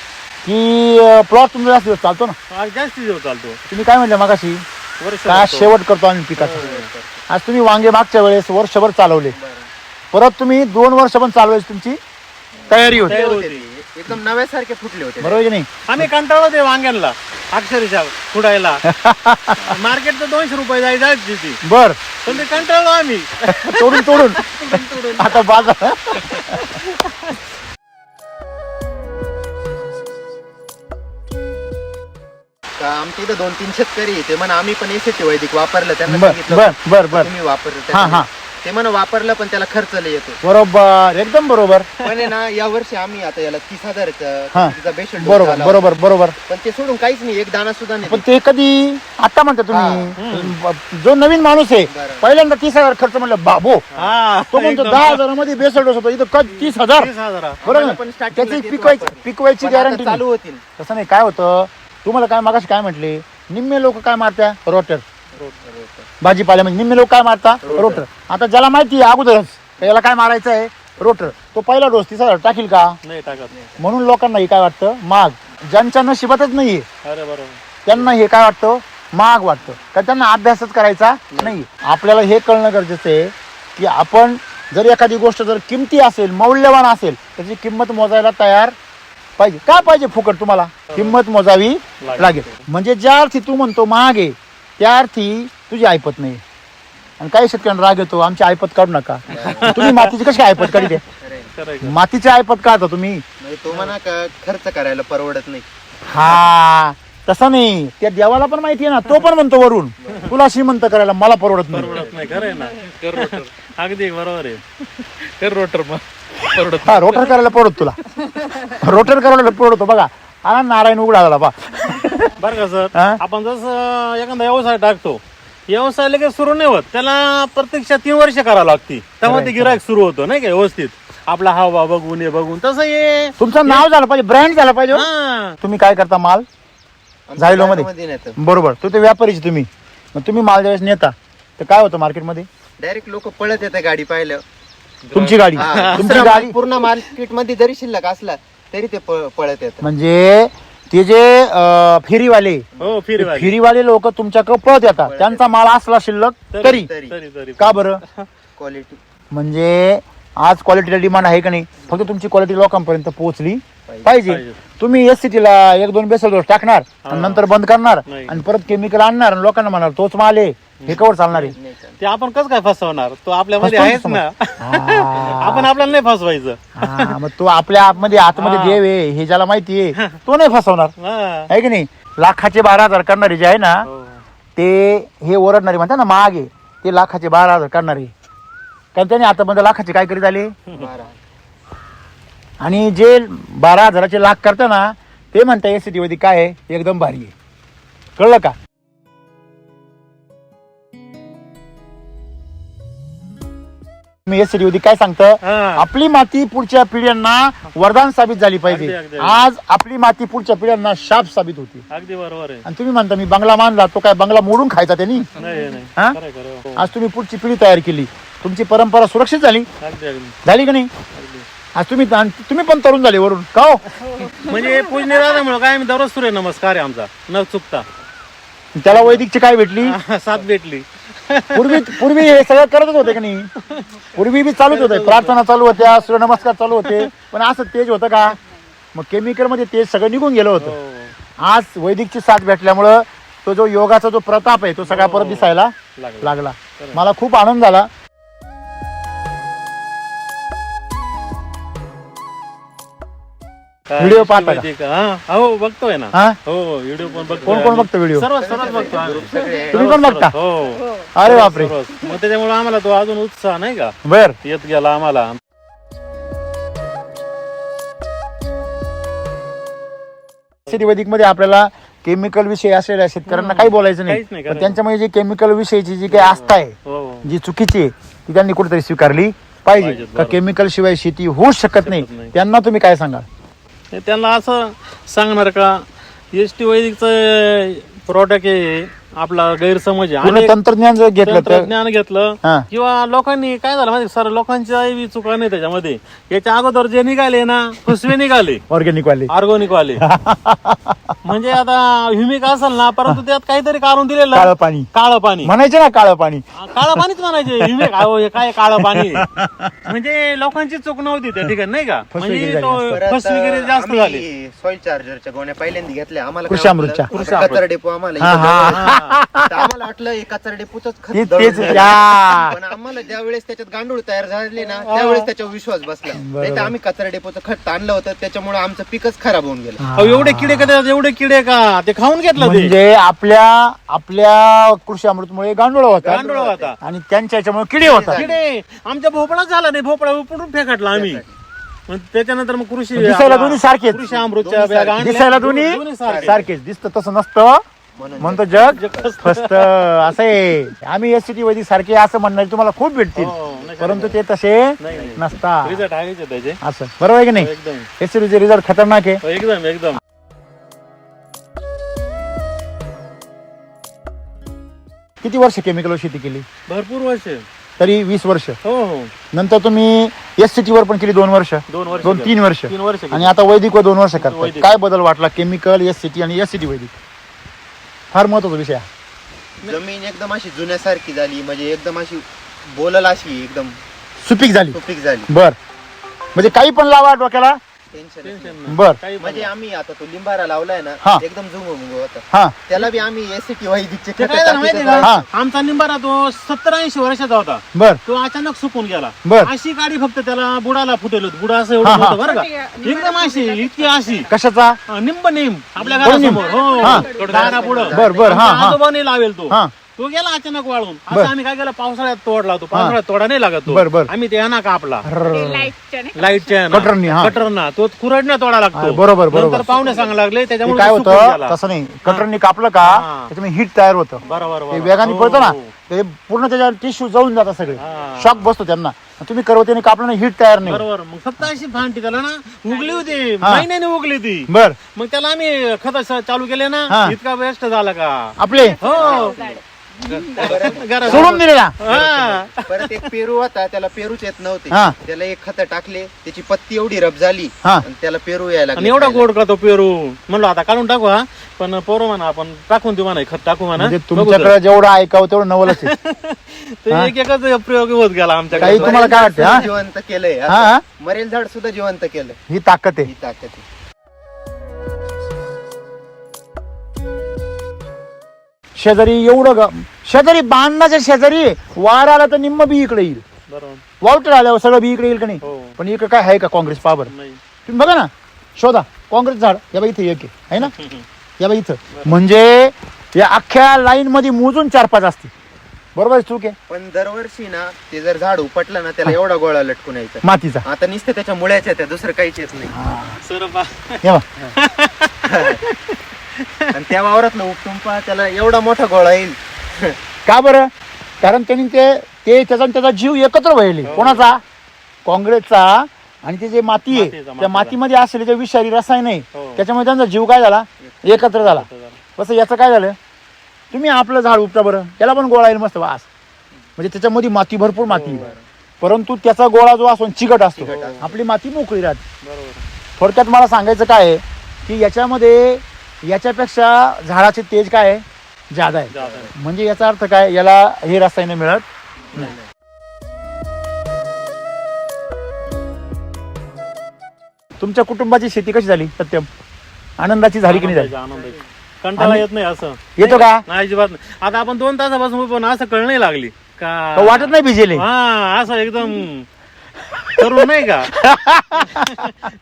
की प्लॉट तुमचा जास्त दिवस चालतो ना. जास्त दिवस चालतो. तुम्ही काय म्हणले मगाशी, वर्ष काय चालतो. शेवट करतो आम्ही पिकाचा. आज तुम्ही वांगे मागच्या वेळेस वर्षभर चालवले, परत तुम्ही 2 वर्ष पण चालवायची तुमची तयारी होती, तयारी होते होती. ते. एकदम नव्यासारखे फुटले होते. बरोबर की नाही? आम्ही कंटाळलो ते वांग्यांना अक्षरशः खुडायला. मार्केट तर 200 रुपये जायची ती, बर. पण ते कंटाळलो आम्ही. तोडून आता बाजार. का आमच्या इथं 2-3 शेतकरी आहे, ते म्हणा आम्ही पण एसीटी वैदिक वापरलं, त्यांना बर सांगितलं बर बर बर तुम्ही वापरलं हा, त्याच्यामुळे. हा. ते म्हणा वापरलं पण त्याला खर्च लय येतो. बरोबर, एकदम बरोबर. पण आहे ना या वर्षी आम्ही आता याला 30,000 हा. बेस्ट बरोबर बरोबर बरोबर. पण ते सोडून काहीच नाही, एक दाना सुद्धा पण नाही. ते कधी आता म्हणता तुम्ही, जो नवीन माणूस आहे बरं. पहिल्यांदा 30,000 खर्च म्हणलं बाबो, हा, तो म्हणतो एकदम. 10,000 मध्ये बेसड होतो, इथं कधी 30,000. 30,000. बरोबर आम्हाला ना? पण starting ला त्याची तेच पिकवायची वापर. पण गॅरंटी आता चालू होतील. तसं नाही. काय होतं, तुम्हाला काय मागाशी काय म्हटले, निम्मे लोक काय मारत्या रोटर भाजीपाल्यामध्ये, निम्मे लोक काय मारता रोटर. आता ज्याला माहिती आहे अगोदरच का याला काय मारायचं आहे रोटर, तो पहिला डोस 30,000 टाकील का? नाही टाकत नाही. म्हणून लोकांना हे काय वाटतं महाग, ज्यांच्या नशिबातच नाहीये अरे बरोबर. त्यांना हे काय वाटतं महाग वाटतं, का त्यांना अभ्यासच करायचा नाही. आपल्याला हे कळणं गरजेचं आहे की आपण जर एखादी गोष्ट जर किमती असेल, मौल्यवान असेल, त्याची किंमत मोजायला तयार पाहिजे. काय पाहिजे फुकट, तुम्हाला किंमत मोजावी लागेल. म्हणजे ज्या अर्थी तू म्हणतो महाग आहे त्या अर्थी तुझी ऐपत नाही. आणि काही शेतकऱ्यांना राग येतो, आमची ऐपत काढू नका. तुम्ही मातीची कशी ऐपत काढी, खरंय. मातीची ऐपत काढता तुम्ही? म्हणजे तो म्हणा का खर्च करायला परवडत नाही. हा, तसं नाही. त्या देवाला पण माहिती आहे ना, तो पण म्हणतो वरून तुला श्रीमंत करायला मला परवडत नाही. परवडत नाही. खरंय ना. कर रोटर, अगदी बरोबर आहे. कर रोटर मग परवडत. हा, रोटर करायला परवडत तुला, रोटर करायला परवडतो. बघा आला नारायण उघडा झाला बा. बरं का सर, हा? आपण जसं एखादा व्यवसाय टाकतो, व्यवसाय लगेच सुरू नाही होत, त्याला प्रत्यक्षात 3 वर्ष करावं लागते, तेव्हा ते गिरायक सुरू होतं नाही का व्यवस्थित, आपला हवा बघून हे बघून. तसं हे तुमचं नाव झालं पाहिजे, ब्रँड झालं पाहिजे. हा. तुम्ही काय करता, माल आमच्या झायलो मध्ये गावामध्ये नाही तर बरोबर, तो ते व्यापारीचे तुम्ही, मग तुम्ही माल ज्यावेळेस नेता तर काय होतं मार्केटमध्ये? डायरेक्ट लोक पळत येतात गाडी पाहिलं. तुमची गाडी, हा, तुमची दुसरा गाडी माल पूर्ण मार्केट मध्ये जरी शिल्लक असला तरी ते पळत येतात. म्हणजे ते जे फेरीवाले हो, फिरवायला. फेरीवाले लोक तुमच्याकडे पळत येतात, त्यांचा माल असला शिल्लक तरी. तरी तरी का बरं? क्वालिटी म्हणजे आज क्वालिटीला डिमांड आहे का नाही, फक्त तुमची क्वालिटी लोकांपर्यंत पोहोचली पाहिजे. तुम्ही एससीटीला 1-2 बेसल डोस टाकणार आणि नंतर बंद करणार नाही. आणि परत केमिकल आणणार आणि लोकांना म्हणणार तोच माल आहे, हे कवर चालणार आहे? ते आपण कसं काय फसवणार, तो आपल्यामध्ये आहेच ना. आपण आपल्याला नाही फसवायचं. हा, मग तो आपल्या आतमध्ये देव आहे हे ज्याला माहिती आहे तो नाही फसवणार, हा. आहे की नाही? लाखाचे 12,000 करणारे जे आहे ना, हो. ते हे ओरडणारे म्हणतात ना महाग आहे, ते लाखाचे 12,000 करणारे. कारण त्याने आतापर्यंत लाखाचे काय करीत आले, 12. आणि जे 12,000चे लाख करता ना ते म्हणता एसटी मध्ये काय आहे, एकदम भारी आहे. कळलं का? मी एसटी मध्ये काय सांगतं, हा. आपली माती पुढच्या पिढ्यांना वरदान साबित झाली पाहिजे. अगदी, अगदी. आज आपली माती पुढच्या पिढ्यांना शाप साबित होती. अगदी बरोबर आहे. आणि तुम्ही म्हणता मी बंगला बांधला, तो काय बंगला मोडून खायचा त्यांनी? नाही नाही. हा? खरंय, खरंय. हो. आज तुम्ही पुढची पिढी तयार केली, तुमची परंपरा सुरक्षित झाली अगदी अगदी झाली का नाही? अगदी. आज तुम्ही पण तरुण झाले वरून का हो? म्हणजे पूजनीय दादामुळे काय आम्ही दररोज सूर्यनमस्कार आहे आमचा न चुकता. त्याला वैदिकची काय भेटली? साथ भेटली. पूर्वी हे सगळं करतच होते का नाही? पूर्वी बी चालूच होते, प्रार्थना चालू होत्या, सूर्यनमस्कार चालू होते, पण असं तेज होतं का? मग केमिकल मध्ये तेज सगळं निघून गेलं होतं. आज वैदिकची साथ भेटल्यामुळं तो जो योगाचा जो प्रताप आहे तो सगळा परत दिसायला लागला. मला खूप आनंद झाला. व्हिडिओ पाहता का? हो बघतोय ना. हा? हो व्हिडिओ पण बघतो. कोण कोण बघतो व्हिडिओ? सर्वच बघतो आम्ही. तुम्ही पण बघता? हो. अरे बापरे. मग त्याच्यामुळे आम्हाला तो अजून उत्साह नाही का बर. येत गेला आम्हाला. वैदिक मध्ये आपल्याला केमिकल विषयी असलेल्या शेतकऱ्यांना काही बोलायचं काहीच नाही, नाही पण त्यांच्यामध्ये जी केमिकल विषयीची जी काही आस्था आहे, हो. जी चुकीची आहे ती त्यांनी कुठेतरी स्वीकारली पाहिजे. पाहिजेत, का बरोबर. केमिकल शिवाय शेती होऊच शकत नाही. नाही. त्यांना तुम्ही काय सांगाल? ते त्यांना असं सांगणार का एसटी वैदिकचं प्रॉडक्ट आहे आपला गैरसमज आहे. पूर्ण आणि तंत्रज्ञान जर घेतलं तर तंत्रज्ञान घेतलं हा. किंवा लोकांनी काय झालं माहिती सर लोकांची चुका नाही त्याच्यामध्ये. याच्या अगोदर जे निघाले ना फसवे निघाले ऑर्गॅनिक वाले ऑर्गॅनिक वाले. म्हणजे आता ह्युमिक असेल ना परंतु त्यात काहीतरी काढून काळं दिलेलं पाणी काळं पाणी म्हणायचे ना, काळं पाणी. काळं पाणीच म्हणायचे ह्युमिक हे काय काळं पाणी आहे. म्हणजे लोकांची चूक नव्हती त्या ठिकाणी नाही का. म्हणजे तो फसवेगिरी जास्त झाली. सॉइल चार्जरच्या गोण्या पहिल्यांदा घेतल्या आम्हाला कृषी अमृतच्या. कचरा डेपो आम्हाला हा, इथं हा. जवळ. तर आम्हाला वाटलं हे कचरा डेपोच खत तेच दळून झालं. या. पण आम्हाला ज्या वेळेस त्याच्यात गांडूळ तयार झाले ना त्यावेळेस त्याच्यावर विश्वास बसला. नाही तर आम्ही कचरा डेपोचं खत आणलं होतं त्याच्यामुळे आमचं पिकच खराब होऊन गेलं. अहो, एवढे किडे का एवढे किडे का ते खाऊन घेतलं ते म्हणजे आपल्या कृषी अमृतमुळे गांडूळ होता गांडूळ होता. आणि त्यांच्या याच्यामुळे किडे होता. किडे आमच्या भोपळाच झाला नाही. भोपळा उपटून फेकाटला आम्ही. मग त्याच्यानंतर मग कृषी दिसायला दोन्ही सारखेच. कृषी अमृतच्या बॅग आणल्या. दिसायला दोन्ही सारखे. सारखेच दिसतं, तसं नसतं म्हणतो जग फस्त. असं आहे. आम्ही एसटी वैदिक सारखे असं म्हणणारे तुम्हाला खूप भेटतील, हो, नाही, परंतु ते तसे नाही. नसतात. रिझल्ट आहे का त्याचे असं बरोबर आहे की नाही? एकदम एसटीचे रिझल्ट खतरनाक आहे. हो, एकदम एकदम. किती वर्ष केमिकल शेती केली? भरपूर वर्ष. तरी 20 वर्ष. हो हो नंतर तुम्ही एसटी वर पण केली 2 वर्ष, 2 वर्ष 3 वर्ष, 3 वर्ष आणि आता वैदिक व 2 वर्ष करतात. वैदिक. काय बदल वाटला केमिकल एसटी आणि एसटी वैदिक? फार महत्वाचा विषय आहे. जमीन एकदम अशी जुन्यासारखी झाली, म्हणजे एकदम अशी बोलल अशी एकदम सुपीक झाली. सुपीक झाली. बर. म्हणजे काही पण लावा डोक्याला. टेन्शन टेन्शन नाही. बर. काही पण म्हणजे आम्ही आता तो लिंबारा लावलाय हा. ना एकदम झुंग होता. हा त्याला बी आम्ही एसटी वैदिकचे ते खतं काय झालं माहिती टाकीत हा. का आमचा निंबारा तो 70-80 वर्षाचा होता. बर तो अचानक सुकून गेला. बर. अशी गाडी फक्त त्याला बुडाला फुटेल होत. बुडा असं हा, एवढं हा. होतं बरं का. एकदम अशी इतकी अशी कशाचा? निंब आपल्या हो, निंब. घरासमोर. हा. हो दारापुढं. बर बर. हा आमच्या हा आजोबाने लावेल तो. हा तो गेला अचानक वाळून. बर. असं आम्ही काय केलं पावसाळ्यात तोडला तो. पावसाळ्यात तोडा नाही लागत तो. बर, बर. आम्ही ते ना कापला लाईटच्या नाही लाईटच्या कटरनी, हा. कटरना तो कुरडण्या तोडा हा, लागतो. बरोबर, बरोबर. नंतर पाहुणे सांगा लागले ते त्याच्यामुळे काय तो सुकून होतं गेला. तसं नाही, कटरनी कापलं का हा. त्याच्यामुळे हिट तयार होतं. बरोबर ते बरोबर. वेगाने हो, पळतं ना, हो. ते पूर्ण त्याच्या टिश्यू जळून जातात सगळे. हा. शॉक बसतो त्यांना. तुम्ही करवतीने कापलं ना, हिट तयार नाही होत. बरोबर. मग फक्त अशी फांटी त्याला ना उगली होती. हा. महिन्याने उगली ती. बर. मग त्याला आम्ही खत चालू केले ना हा. इतका वेस्ट झाला का. आपले हो घरात. सोडून दिले ना. हा. परत एक पेरू होता, त्याला पेरूच येत नव्हते. हा. त्याला एक खत टाकले, त्याची पत्ती एवढी रब झाली हा. आणि त्याला पेरू यायला आणि लागले एवढा खायला. गोड का तो पेरू. म्हणलो आता काढून टाकू हा. पण पोरं म्हणा आपण टाकून देऊ म्हणा खत टाकू म्हणा. म्हणजे बघू तुमच्याकडे जेवढं ऐकावं तेवढं नवलच आहे. तर. ते एक एकच प्रयोग होत गेला आमच्याकडे. काही तुम्हाला काय वाटतं? हा? जिवंत केलंय हा, हा. असं. मरेल झाड सुद्धा जिवंत केलं. ही ताकद आहे. ही ताकद आहे. शेजारी एवढं शेजारी बांधण्याच्या शेजारी वार आला तर निम्म बी इकडे येईल. बरोबर. वावटर आल्यावर सगळं बी इकडे येईल का नाही? हो. पण इकडे काय आहे का काँग्रेस पावर? नाही. तुम्ही बघा ना, शोधा काँग्रेस झाड. या बाई इथे एक आहे ना, या बाई इथं. म्हणजे या अख्ख्या लाईन मध्ये मोजून 4-5 असते. बरोबर आहे, चूक आहे? पण दरवर्षी ना ते जर झाड उपटलं ना त्याला एवढा गोळा लटकून यायचा. मातीचा. आता नुसतं त्याच्या मुळ्याच्या त्या दुसरं काहीच येत नाही. सर बा. हे बघ. आणि त्या वावरात ना उपटून पहा त्याला एवढा मोठा गोळा येईल. का बरं? कारण त्यांनी ते त्याचा जीव एकत्र व्हायले. कोणाचा? काँग्रेसचा. आणि ते जे माती आहे त्या मातीमध्ये असलेले जे विषारी रसायन आहे हो. त्याच्यामुळे त्यांचा जीव काय झाला? एकत्र झाला. तसं याचं काय झालं? तुम्ही आपलं झाड उपटा बरं, त्याला पण गोळा येईल मस्त वास. म्हणजे त्याच्यामध्ये माती, भरपूर माती. परंतु त्याचा गोळा जो असतो चिकट असतो, आपली माती मोकळी राहते. थोडक्यात मला सांगायचं काय आहे की याच्यामध्ये याच्यापेक्षा झाडाचे तेज काय आहे, जादा आहे. म्हणजे याचा अर्थ काय, याला हे रसायन मिळत नाही. तुमच्या कुटुंबाची शेती कशी झाली सत्यम? आनंदाची झाली की नाही झाली? आनंदाची. कंटाळा येत नाही असं येतो का? नाही, अजिबात नाही. आता आपण 2 तासापासून पण असं कळ नाही लागली का का वाटत नाही भिजेले? हा, असं एकदम तरुण नाही का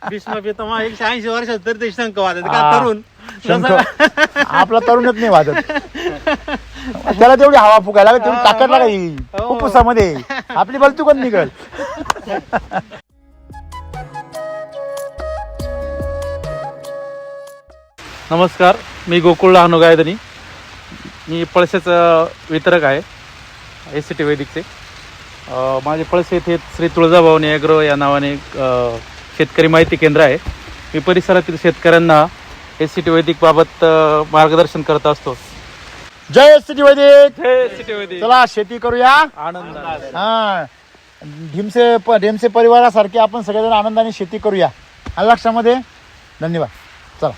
भीष्म पितामह 180 वर्षात तरी ते शंख वाजत का हा. तरुण शंख. आपला तरुणच नाही वाजत. त्याला तेवढी हवा फुगायला लागेल, तेवढी ताकद लागेल फुफ्फुसामध्ये, आपली बलतू पण निघल. नमस्कार, मी गोकुळ लहानू गायधनी. मी पळसेचा वितरक आहे SCT वैदिकचे. माझे पळसे येथे श्री तुळजाभवानी ॲग्रो या नावाने शेतकरी माहिती केंद्र आहे. मी परिसरातील शेतकऱ्यांना SCT वैदिकबाबत मार्गदर्शन करत असतो. जय SCT वैदिक. SCT वैदिक चला शेती करूया आनंद. हा, ढिमसे परिवारासारखे आपण सगळेजण आनंदाने शेती करूया. आलं लक्षामध्ये? धन्यवाद. चला.